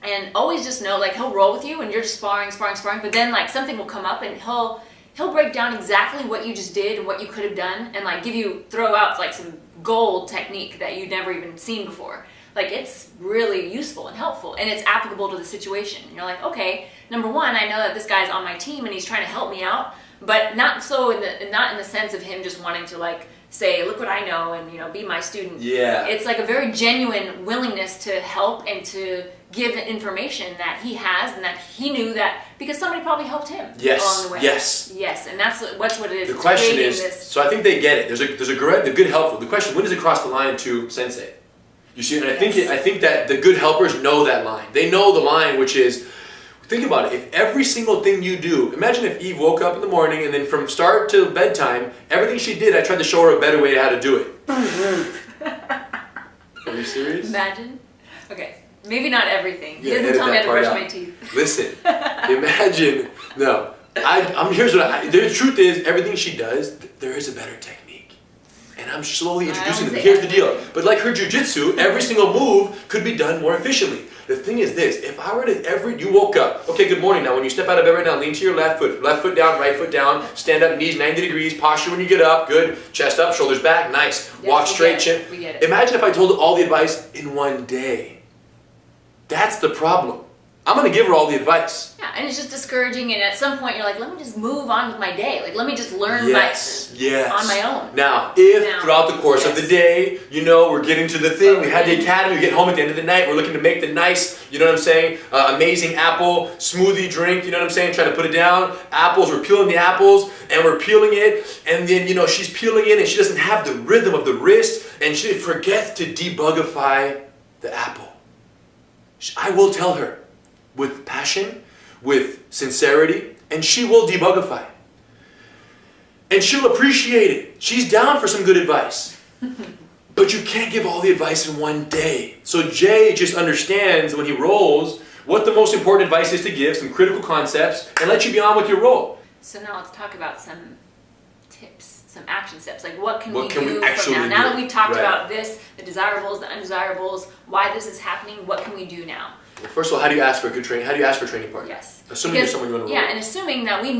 Speaker 2: and always just know he'll roll with you, and you're just sparring, but then something will come up, and he'll break down exactly what you just did and what you could have done, and throw out some gold technique that you'd never even seen before. It's really useful and helpful, and it's applicable to the situation. And you're like, okay, number one, I know that this guy's on my team and he's trying to help me out, but not in the sense of him just wanting to say, look what I know, and be my student.
Speaker 1: Yeah.
Speaker 2: It's a very genuine willingness to help and to give information that he has and that he knew that because somebody probably helped him along the way. Yes, and that's what it is.
Speaker 1: The question is, so I think they get it. There's a good helpful. The question, when does it cross the line to sensei? You see, and I think that the good helpers know that line. They know the line, which is, think about it. If every single thing you do, imagine if Eve woke up in the morning and then from start to bedtime, everything she did, I tried to show her a better way how to do it. Are you serious?
Speaker 2: Imagine. Okay. Maybe not everything. He
Speaker 1: Yeah,
Speaker 2: doesn't
Speaker 1: edit
Speaker 2: tell me
Speaker 1: that
Speaker 2: how to brush
Speaker 1: part
Speaker 2: my
Speaker 1: out.
Speaker 2: teeth.
Speaker 1: Listen, imagine, no, here's what the truth is, everything she does, there is a better technique. And I'm slowly introducing them. Here's the deal. But like her jiu-jitsu, every single move could be done more efficiently. The thing is this, if I were to you woke up, okay, good morning. Now when you step out of bed right now, lean to your left foot down, right foot down, stand up, knees 90 degrees, posture when you get up, good, chest up, shoulders back, nice,
Speaker 2: Yes,
Speaker 1: walk straight, chin.
Speaker 2: We get it.
Speaker 1: Imagine if I told her all the advice in one day. That's the problem. I'm going to give her all the advice.
Speaker 2: Yeah, and it's just discouraging, and at some point you're like, let me just move on with my day. Like, let me just learn
Speaker 1: Yes.
Speaker 2: on my own.
Speaker 1: Now, if throughout the course of the day, we're getting to the thing, we had the academy, we get home at the end of the night, we're looking to make the nice, amazing apple smoothie drink, trying to put it down. Apples, we're peeling the apples, and we're peeling it, and then, she's peeling it, and she doesn't have the rhythm of the wrist, and she forgets to debugify the apple. I will tell her with passion, with sincerity, and she will debugify. And she'll appreciate it. She's down for some good advice. But you can't give all the advice in one day. So Jay just understands when he rolls what the most important advice is to give, some critical concepts, and let you be on with your roll.
Speaker 2: So now let's talk about some tips, some action steps. Like what can we
Speaker 1: can we
Speaker 2: do
Speaker 1: actually
Speaker 2: from now? Now
Speaker 1: do?
Speaker 2: that we've talked
Speaker 1: Right.
Speaker 2: about this, the desirables, the undesirables, why this is happening, what can we do now?
Speaker 1: Well, first of all, how do you ask for a good training? How do you ask for a training partner?
Speaker 2: Yes.
Speaker 1: Assuming you're someone you want to roll
Speaker 2: Yeah, and assuming that we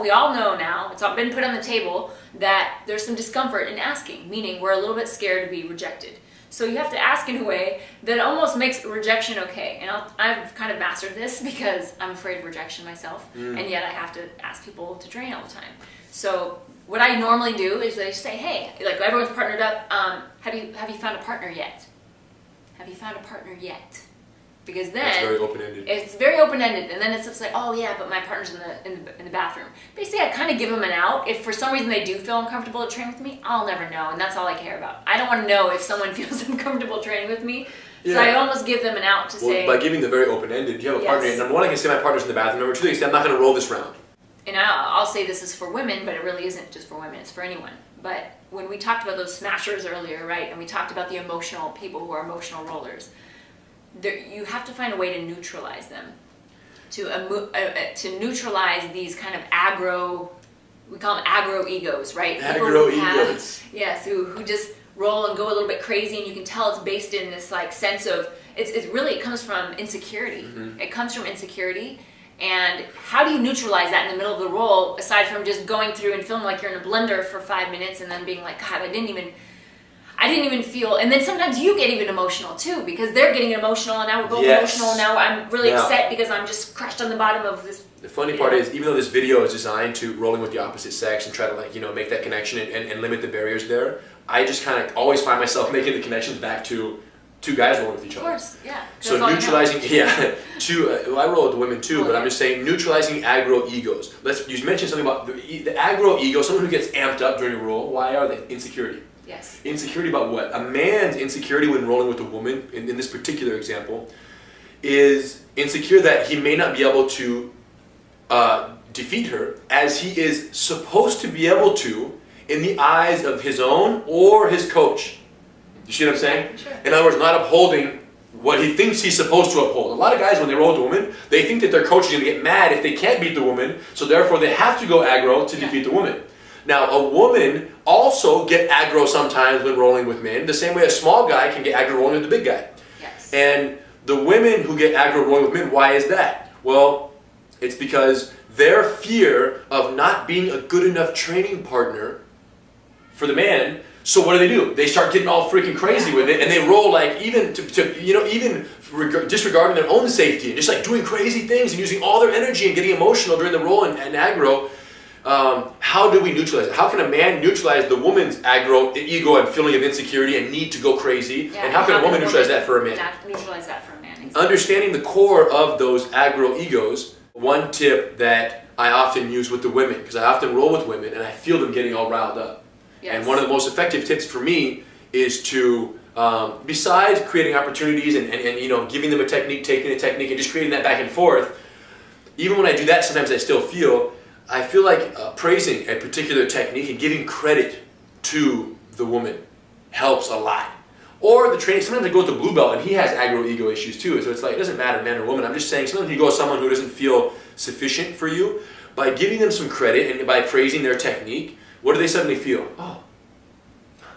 Speaker 2: all know now, it's all been put on the table, that there's some discomfort in asking, meaning we're a little bit scared to be rejected. So you have to ask in a way that almost makes rejection okay. And I've kind of mastered this because I'm afraid of rejection myself, and yet I have to ask people to train all the time. So what I normally do is I say, hey, like everyone's partnered up, have you found a partner yet? Have you found a partner yet? Because then
Speaker 1: It's very open-ended.
Speaker 2: It's very open-ended, and then it's just like, oh yeah, but my partner's in the bathroom. Basically, I kind of give them an out. If for some reason they do feel uncomfortable to train with me, I'll never know, and that's all I care about. I don't want to know if someone feels uncomfortable training with me, so I almost give them an out to say.
Speaker 1: By giving the very open-ended, you have a partner.
Speaker 2: Yes.
Speaker 1: Number one, I can say my partner's in the bathroom. Number two, I can say I'm not going to roll this round.
Speaker 2: And I'll say this is for women, but it really isn't just for women, it's for anyone. But when we talked about those smashers earlier, right, and we talked about the emotional people who are emotional rollers, you have to find a way to neutralize them, to neutralize these kind of we call them aggro egos, right?
Speaker 1: Aggro egos.
Speaker 2: Yes, who just roll and go a little bit crazy, and you can tell it's based in this like sense of, it comes from insecurity.
Speaker 1: Mm-hmm.
Speaker 2: It comes from insecurity. And how do you neutralize that in the middle of the roll, aside from just going through and feeling like you're in a blender for 5 minutes and then being like, God, I didn't even feel, and then sometimes you get even emotional too, because they're getting emotional, and now we're both emotional, and now I'm really upset because I'm just crushed on the bottom of this.
Speaker 1: The funny part is, even though this video is designed to rolling with the opposite sex and try to make that connection and limit the barriers there, I just kind of always find myself making the connections back to two guys rolling with each other.
Speaker 2: Of course, yeah.
Speaker 1: So neutralizing, I roll with the women too, but I'm just saying neutralizing aggro egos. You mentioned something about the aggro ego, someone who gets amped up during a roll. Why are they? Insecurity.
Speaker 2: Yes.
Speaker 1: Insecurity about what? A man's insecurity when rolling with a woman, in this particular example, is insecure that he may not be able to defeat her as he is supposed to be able to in the eyes of his own or his coach. You see what I'm saying?
Speaker 2: Sure.
Speaker 1: In other words, not upholding what he thinks he's supposed to uphold. A lot of guys, when they roll with a woman, they think that their coach is going to get mad if they can't beat the woman, so therefore they have to go aggro to defeat the woman. Now, a woman also get aggro sometimes when rolling with men, the same way a small guy can get aggro rolling with the big guy.
Speaker 2: Yes.
Speaker 1: And the women who get aggro rolling with men, why is that? Well, it's because their fear of not being a good enough training partner for the man. So what do? They start getting all freaking crazy with it, and they roll like even disregarding their own safety and just like doing crazy things and using all their energy and getting emotional during the roll and aggro. How do we neutralize it? How can a man neutralize the woman's aggro, ego, and feeling of insecurity and need to go crazy?
Speaker 2: Yeah,
Speaker 1: and how can a woman neutralize that for a man?
Speaker 2: Neutralize that for a man. Exactly.
Speaker 1: Understanding the core of those aggro egos, one tip that I often use with the women, because I often roll with women and I feel them getting all riled up.
Speaker 2: Yes.
Speaker 1: And one of the most effective tips for me is to, besides creating opportunities and giving them a technique, taking a technique, and just creating that back and forth, even when I do that, sometimes I feel like praising a particular technique and giving credit to the woman helps a lot. Or the training, sometimes they go with the blue belt and he has aggro ego issues too. So it's like, it doesn't matter man or woman. I'm just saying sometimes you go with someone who doesn't feel sufficient for you, by giving them some credit and by praising their technique, what do they suddenly feel? Oh.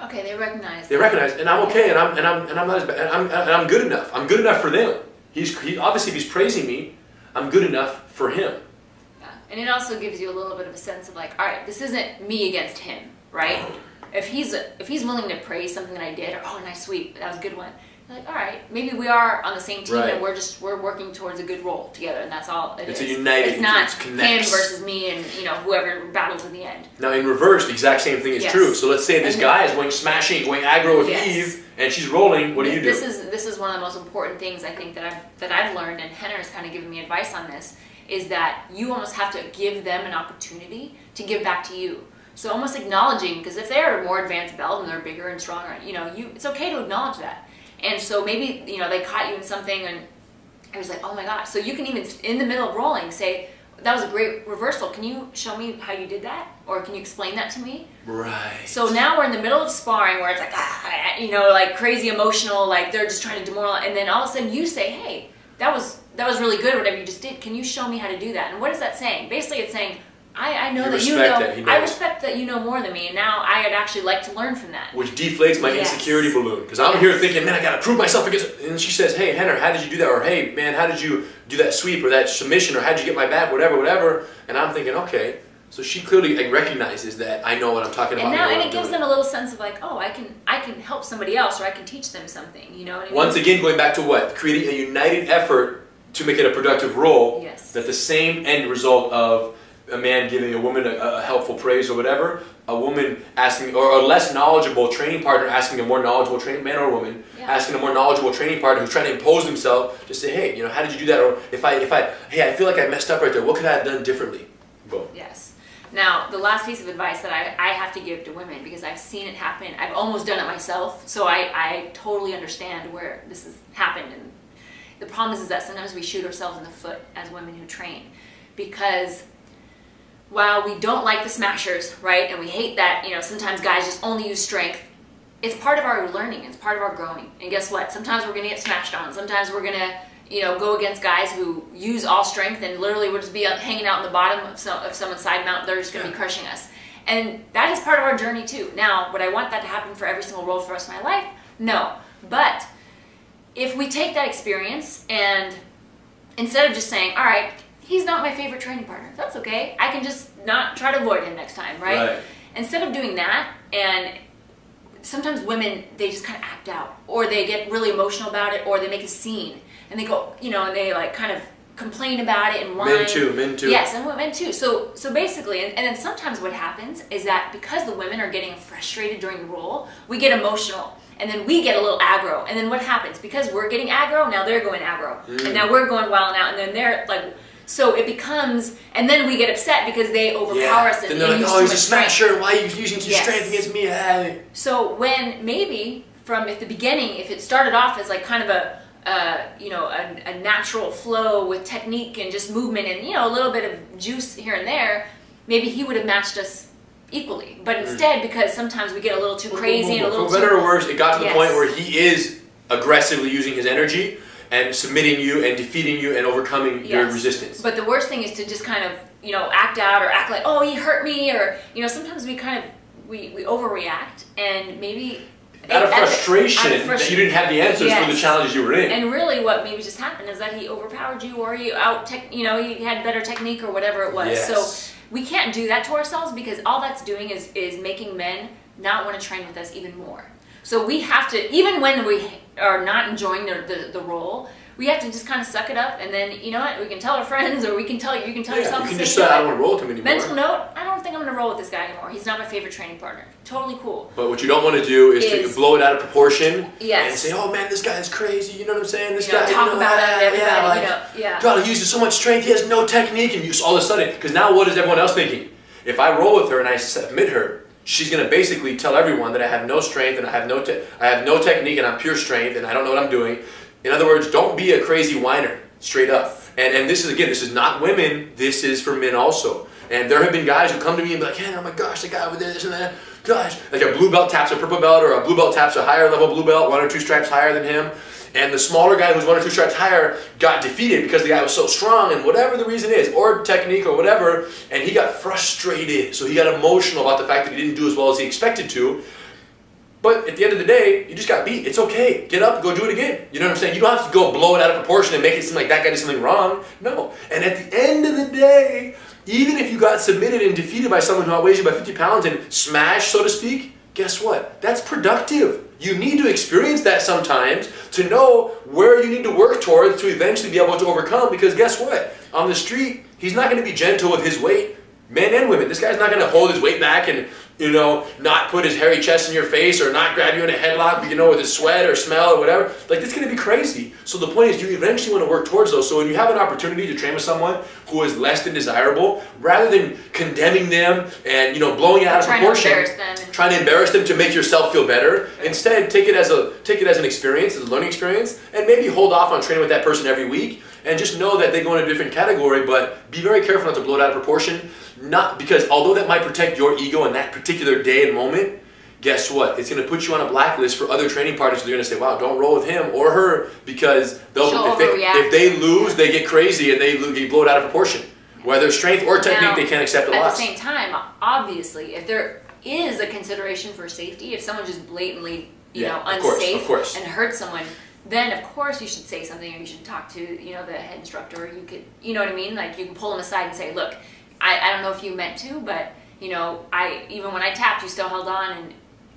Speaker 2: Okay, they recognize.
Speaker 1: They recognize, and I'm okay, and I'm not as bad, and I'm good enough. I'm good enough for them. He obviously, if he's praising me, I'm good enough for him.
Speaker 2: Yeah, and it also gives you a little bit of a sense of like, all right, this isn't me against him, right? If he's willing to praise something that I did, or oh, nice sweep, that was a good one. You're like, all right, maybe we are on the same team,
Speaker 1: right.
Speaker 2: and we're working towards a good role together, and that's all it is.
Speaker 1: It's a united.
Speaker 2: It's not
Speaker 1: him
Speaker 2: versus me, and whoever battles in the end.
Speaker 1: Now in reverse, the exact same thing is true. So let's say this guy is going smashing, going aggro with Eve, and she's rolling. What do you do?
Speaker 2: This is one of the most important things I think that I've learned, and Henner has kind of given me advice on this, is that you almost have to give them an opportunity to give back to you. So almost acknowledging, because if they're a more advanced belt and they're bigger and stronger, it's okay to acknowledge that. And so maybe, they caught you in something and I was like, oh my gosh. So you can even, in the middle of rolling, say, that was a great reversal. Can you show me how you did that? Or can you explain that to me?
Speaker 1: Right.
Speaker 2: So now we're in the middle of sparring where it's like, like crazy emotional, like they're just trying to demoralize. And then all of a sudden you say, hey, that was really good, whatever you just did. Can you show me how to do that? And what is that saying? Basically it's saying, I know that you know. I respect that you know more than me, and now I'd actually like to learn from that.
Speaker 1: Which deflates my insecurity balloon, because I'm here thinking, man, I gotta prove myself against. And she says, hey, Henner, how did you do that? Or hey, man, how did you do that sweep or that submission? Or how did you get my back? Whatever. And I'm thinking, okay, so she clearly recognizes that I know what I'm talking about.
Speaker 2: And it gives them a little sense of like, oh, I can help somebody else, or I can teach them something. You know what I mean?
Speaker 1: Once again, going back to what? Creating a united effort to make it a productive role.
Speaker 2: Yes.
Speaker 1: That the same end result of a man giving a woman a helpful praise or whatever, a woman asking, or a less knowledgeable training partner asking a more knowledgeable training man or woman, asking a more knowledgeable training partner who's trying to impose himself, just say, hey, how did you do that? Or hey, I feel like I messed up right there. What could I have done differently? Boom.
Speaker 2: Yes. Now, the last piece of advice that I have to give to women, because I've seen it happen, I've almost done it myself, so I totally understand where this has happened. And the problem is that sometimes we shoot ourselves in the foot as women who train, because while we don't like the smashers, right, and we hate that, sometimes guys just only use strength, it's part of our learning, it's part of our growing. And guess what? Sometimes we're going to get smashed on. Sometimes we're going to, go against guys who use all strength and literally would just be hanging out in the bottom of someone's side mount. They're just going to be crushing us. And that is part of our journey too. Now, would I want that to happen for every single role for the rest of my life? No. But if we take that experience and instead of just saying, all right, he's not my favorite training partner. That's okay. I can just not try to avoid him next time, right? Instead of doing that, and sometimes women, they just kind of act out, or they get really emotional about it, or they make a scene, and they go, and they like kind of complain about it and whine.
Speaker 1: Men too.
Speaker 2: Yes, and men too. So basically, and then sometimes what happens is that because the women are getting frustrated during the role, we get emotional. And then we get a little aggro. And then what happens? Because we're getting aggro, now they're going aggro. And now we're going wild out, and then they're like... So it becomes, and then we get upset because they overpower us and
Speaker 1: then they're like, oh, he's a smasher. Why are you using too strength against me?
Speaker 2: So when maybe from at the beginning, if it started off as like kind of a natural flow with technique and just movement and a little bit of juice here and there, maybe he would have matched us equally. But instead, because sometimes we get a little too crazy and a little
Speaker 1: for better or worse, it got to the point where he is aggressively using his energy and submitting you and defeating you and overcoming your resistance.
Speaker 2: But the worst thing is to just kind of, act out or act like, oh, he hurt me, or, sometimes we kind of, we overreact and maybe...
Speaker 1: Out of frustration that you didn't have the answers for the challenges you were in.
Speaker 2: And really what maybe just happened is that he overpowered you, or he he had better technique or whatever it was.
Speaker 1: Yes.
Speaker 2: So we can't do that to ourselves, because all that's doing is making men not want to train with us even more. So we have to, even when we are not enjoying the role, we have to just kind of suck it up, and then, we can tell our friends, or you can tell yourself.
Speaker 1: You can just say, I don't want to roll with him anymore.
Speaker 2: Mental note, I don't think I'm going to roll with this guy anymore. He's not my favorite training partner. Totally cool.
Speaker 1: But what you don't want to do is to blow it out of proportion and say, oh man, this guy is crazy, you know what I'm saying? This guy,
Speaker 2: talk about it, everybody,
Speaker 1: God, he uses so much strength, he has no technique, and you all of a sudden, because now what is everyone else thinking? If I roll with her and I submit her, she's going to basically tell everyone that I have no strength and I have no technique and I'm pure strength and I don't know what I'm doing. In other words, don't be a crazy whiner, straight up. And this is not women, this is for men also. And there have been guys who come to me and be like, hey, oh my gosh, the guy with this and that. gosh, like a blue belt taps a purple belt, or a blue belt taps a higher level blue belt, 1 or 2 stripes higher than him. And the smaller guy who's 1 or 2 stripes higher got defeated because the guy was so strong, and whatever the reason is, or technique or whatever, and he got frustrated. So he got emotional about the fact that he didn't do as well as he expected to. But at the end of the day, you just got beat. It's okay. Get up, go do it again. You know what I'm saying? You don't have to go blow it out of proportion and make it seem like that guy did something wrong. No. And at the end of the day, even if you got submitted and defeated by someone who outweighs you by 50 pounds and smashed, so to speak, guess what? That's productive. You need to experience that sometimes to know where you need to work towards to eventually be able to overcome, because guess what? On the street, he's not going to be gentle with his weight. Men and women. This guy's not going to hold his weight back and, not put his hairy chest in your face, or not grab you in a headlock, with his sweat or smell or whatever. Like, it's going to be crazy. So the point is, you eventually want to work towards those. So when you have an opportunity to train with someone who is less than desirable, rather than condemning them and, blowing it out of proportion, trying to embarrass them to make yourself feel better, instead take it as an experience, as a learning experience, and maybe hold off on training with that person every week, and just know that they go in a different category, but be very careful not to blow it out of proportion. Not because, although that might protect your ego in that particular day and moment, guess what? It's going to put you on a blacklist for other training partners. They're going to say, wow, don't roll with him or her, because if they lose, they get crazy and they blow it out of proportion. Whether strength or technique, they can't accept a loss.
Speaker 2: At the same time, obviously, if there is a consideration for safety, if someone just blatantly, unsafe and hurts someone, then of course you should say something, or you should talk to, the head instructor, or you could, you know what I mean? Like, you can pull them aside and say, look, I don't know if you meant to, but, even when I tapped, you still held on, and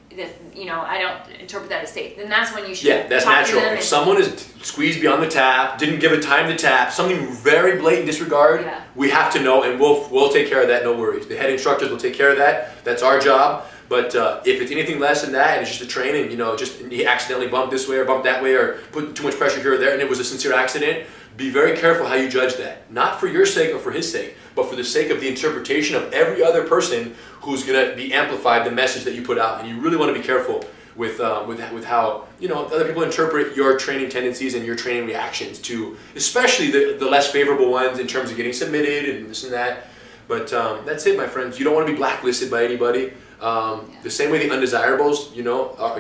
Speaker 2: I don't interpret that as safe. Then that's when you should.
Speaker 1: Yeah, that's natural. If someone is squeezed beyond the tap, didn't give it time to tap, something very blatant disregard, we have to know, and we'll take care of that. No worries. The head instructors will take care of that. That's our job. But if it's anything less than that, and it's just a training, just he accidentally bumped this way or bumped that way, or put too much pressure here or there, and it was a sincere accident, be very careful how you judge that. Not for your sake or for his sake, but for the sake of the interpretation of every other person who's going to be amplified the message that you put out. And you really want to be careful with how other people interpret your training tendencies and your training reactions to, especially the less favorable ones in terms of getting submitted and this and that. But that's it, my friends. You don't want to be blacklisted by anybody. The same way the undesirables,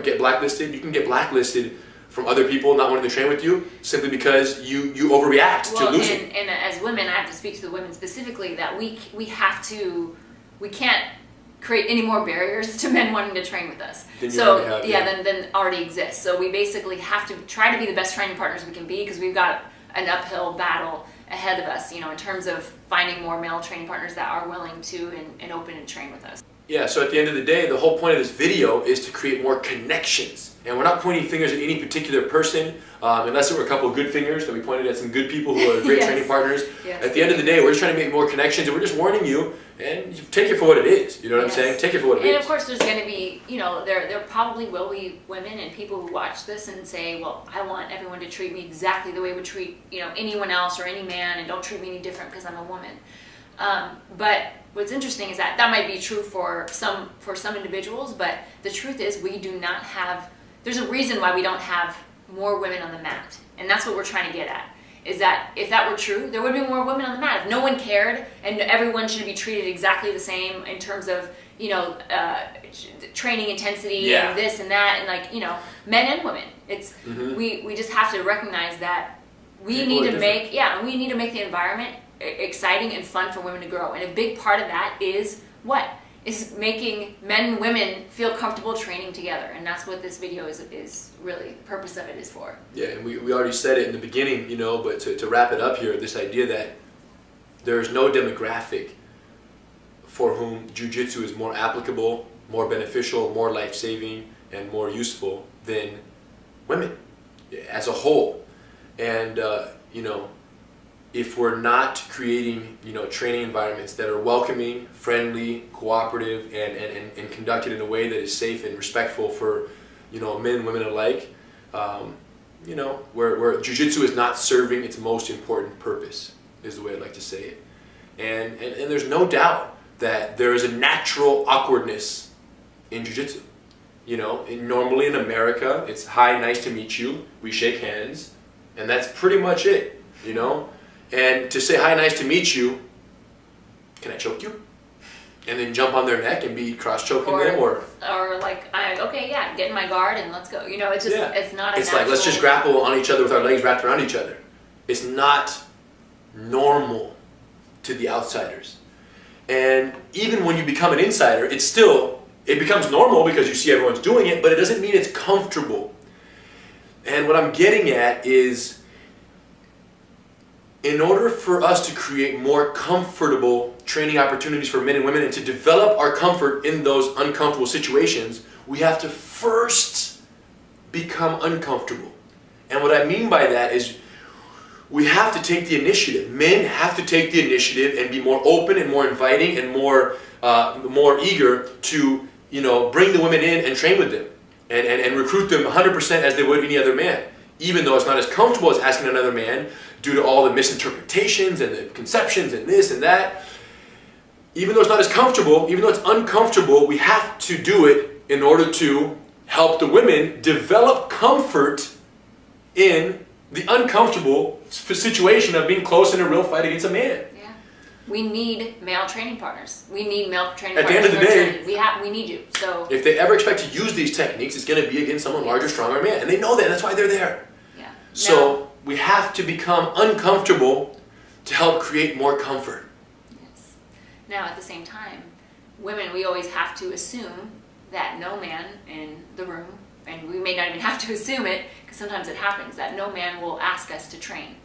Speaker 1: get blacklisted, you can get blacklisted from other people not wanting to train with you simply because you overreact to losing.
Speaker 2: And as women, I have to speak to the women specifically that we can't create any more barriers to men wanting to train with us. Than already exists. So we basically have to try to be the best training partners we can be, because we've got an uphill battle ahead of us, in terms of finding more male training partners that are willing to and open to train with us.
Speaker 1: Yeah, so at the end of the day, the whole point of this video is to create more connections. And we're not pointing fingers at any particular person, unless there were a couple of good fingers that we pointed at some good people who are great training partners. Yes. At the end of the day, we're just trying to make more connections, and we're just warning you, and take it for what it is. You know what I'm saying? Take it for what it is.
Speaker 2: And of course, there's going to be, there probably will be women and people who watch this and say, well, I want everyone to treat me exactly the way we would treat, anyone else or any man, and don't treat me any different because I'm a woman. But what's interesting is that might be true for some individuals, but the truth is there's a reason why we don't have more women on the mat. And that's what we're trying to get at, is that if that were true, there would be more women on the mat. If no one cared and everyone should be treated exactly the same in terms of, training intensity and this and that, and men and women. It's we just have to recognize that we need to make the environment exciting and fun for women to grow. And a big part of that is making men and women feel comfortable training together. And that's what this video is really, the purpose of it is for. Yeah, and we already said it in the beginning, but to wrap it up here, this idea that there's no demographic for whom Jiu-Jitsu is more applicable, more beneficial, more life-saving, and more useful than women as a whole. And, if we're not creating, training environments that are welcoming, friendly, cooperative, and conducted in a way that is safe and respectful for, men and women alike, where Jiu-Jitsu is not serving its most important purpose, is the way I'd like to say it. And there's no doubt that there is a natural awkwardness in Jiu-Jitsu. Normally in America, it's hi, nice to meet you, we shake hands, and that's pretty much it, And to say hi, nice to meet you, can I choke you?
Speaker 1: and then jump on their neck and be cross-choking them,
Speaker 2: or like, okay, yeah, get in my guard and let's go. You know, it's just, it's not a
Speaker 1: It's like, let's just grapple on each other with our legs wrapped around each other. It's not normal to the outsiders. And even when you become an insider, it becomes normal because you see everyone's doing it, but it doesn't mean it's comfortable. And what I'm getting at is, in order for us to create more comfortable training opportunities for men and women and to develop our comfort in those uncomfortable situations, we have to first become uncomfortable. And what I mean by that is we have to take the initiative. Men have to take the initiative and be more open and more inviting and more eager to, bring the women in and train with them and recruit them 100% as they would any other man. Even though it's not as comfortable as asking another man due to all the misinterpretations and the conceptions and this and that. Even though it's not as comfortable, even though it's uncomfortable, we have to do it in order to help the women develop comfort in the uncomfortable situation of being close in a real fight against a man.
Speaker 2: Yeah. We need male training partners. We need male training
Speaker 1: At
Speaker 2: partners.
Speaker 1: At the end of the day,
Speaker 2: we need you. So
Speaker 1: if they ever expect to use these techniques, it's going to be against someone larger, stronger man. And they know that, and that's why they're there.
Speaker 2: Yeah.
Speaker 1: So we have to become uncomfortable to help create more comfort.
Speaker 2: Yes. Now, at the same time, women, we always have to assume that no man in the room, and we may not even have to assume it, because sometimes it happens, that no man will ask us to train.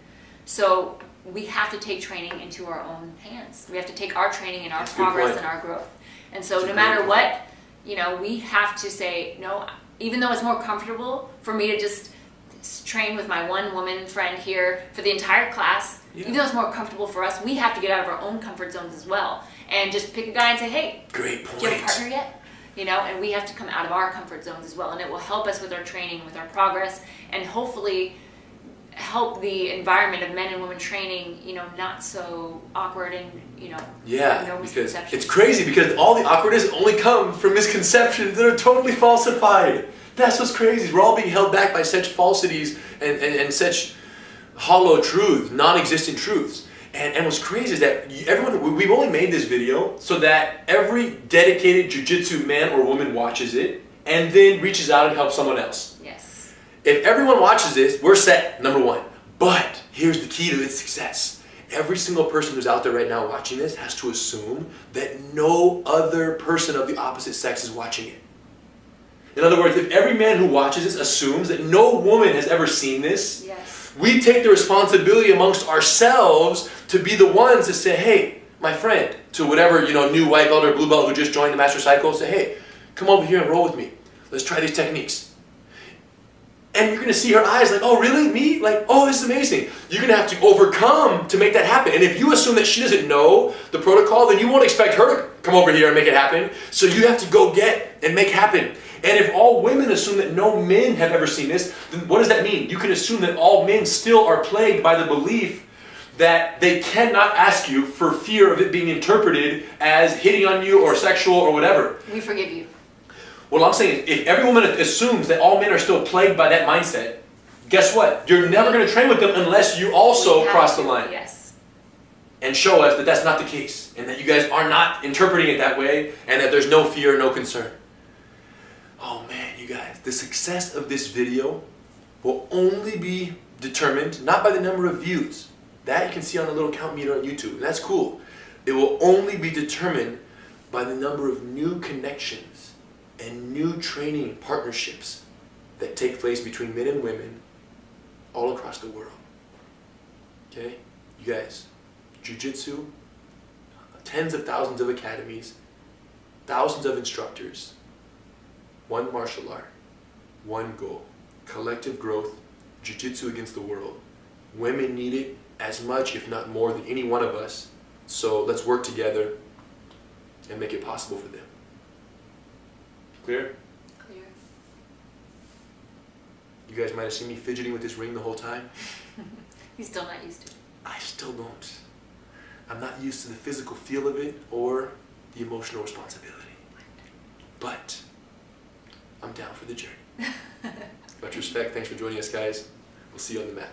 Speaker 2: So we have to take training into our own hands. We have to take our training and our progress and our growth. And so no matter what, we have to say, no, even though it's more comfortable for me to just train with my one woman friend here for the entire class, even though it's more comfortable for us, we have to get out of our own comfort zones as well. And just pick a guy and say, hey,
Speaker 1: great point.
Speaker 2: Do you have a partner yet? And we have to come out of our comfort zones as well. And it will help us with our training, with our progress, and hopefully help the environment of men and women training, not so awkward and, no misconceptions.
Speaker 1: It's crazy because all the awkwardness only come from misconceptions that are totally falsified. That's what's crazy. We're all being held back by such falsities and such hollow truths, non-existent truths. And what's crazy is that we've only made this video so that every dedicated jiu-jitsu man or woman watches it and then reaches out and helps someone else.
Speaker 2: Yes.
Speaker 1: If everyone watches this, we're set, number one. But here's the key to its success. Every single person who's out there right now watching this has to assume that no other person of the opposite sex is watching it. In other words, if every man who watches this assumes that no woman has ever seen this, we take the responsibility amongst ourselves to be the ones to say, hey, my friend, to whatever new white belt or blue belt who just joined the Master Cycle, say, hey, come over here and roll with me. Let's try these techniques. And you're going to see her eyes like, oh, really? Me? Like, oh, this is amazing. You're going to have to overcome to make that happen. And if you assume that she doesn't know the protocol, then you won't expect her to come over here and make it happen. So you have to go get and make happen. And if all women assume that no men have ever seen this, then what does that mean? You can assume that all men still are plagued by the belief that they cannot ask you for fear of it being interpreted as hitting on you or sexual or whatever.
Speaker 2: We forgive you.
Speaker 1: What I'm saying is, if every woman assumes that all men are still plagued by that mindset, guess what? You're never going to train with them unless you also cross the line.
Speaker 2: Yes.
Speaker 1: And show us that that's not the case, and that you guys are not interpreting it that way, and that there's no fear, no concern. Oh man, you guys, the success of this video will only be determined not by the number of views. That you can see on the little count meter on YouTube, and that's cool. It will only be determined by the number of new connections and new training partnerships that take place between men and women all across the world. Okay? You guys, Jiu-Jitsu, tens of thousands of academies, thousands of instructors, one martial art, one goal, collective growth, Jiu-Jitsu against the world. Women need it as much, if not more, than any one of us. So let's work together and make it possible for them. Clear?
Speaker 2: Clear.
Speaker 1: You guys might have seen me fidgeting with this ring the whole time.
Speaker 2: He's still not used to it.
Speaker 1: I still don't. I'm not used to the physical feel of it or the emotional responsibility. But I'm down for the journey. Much respect. Thanks for joining us, guys. We'll see you on the mat.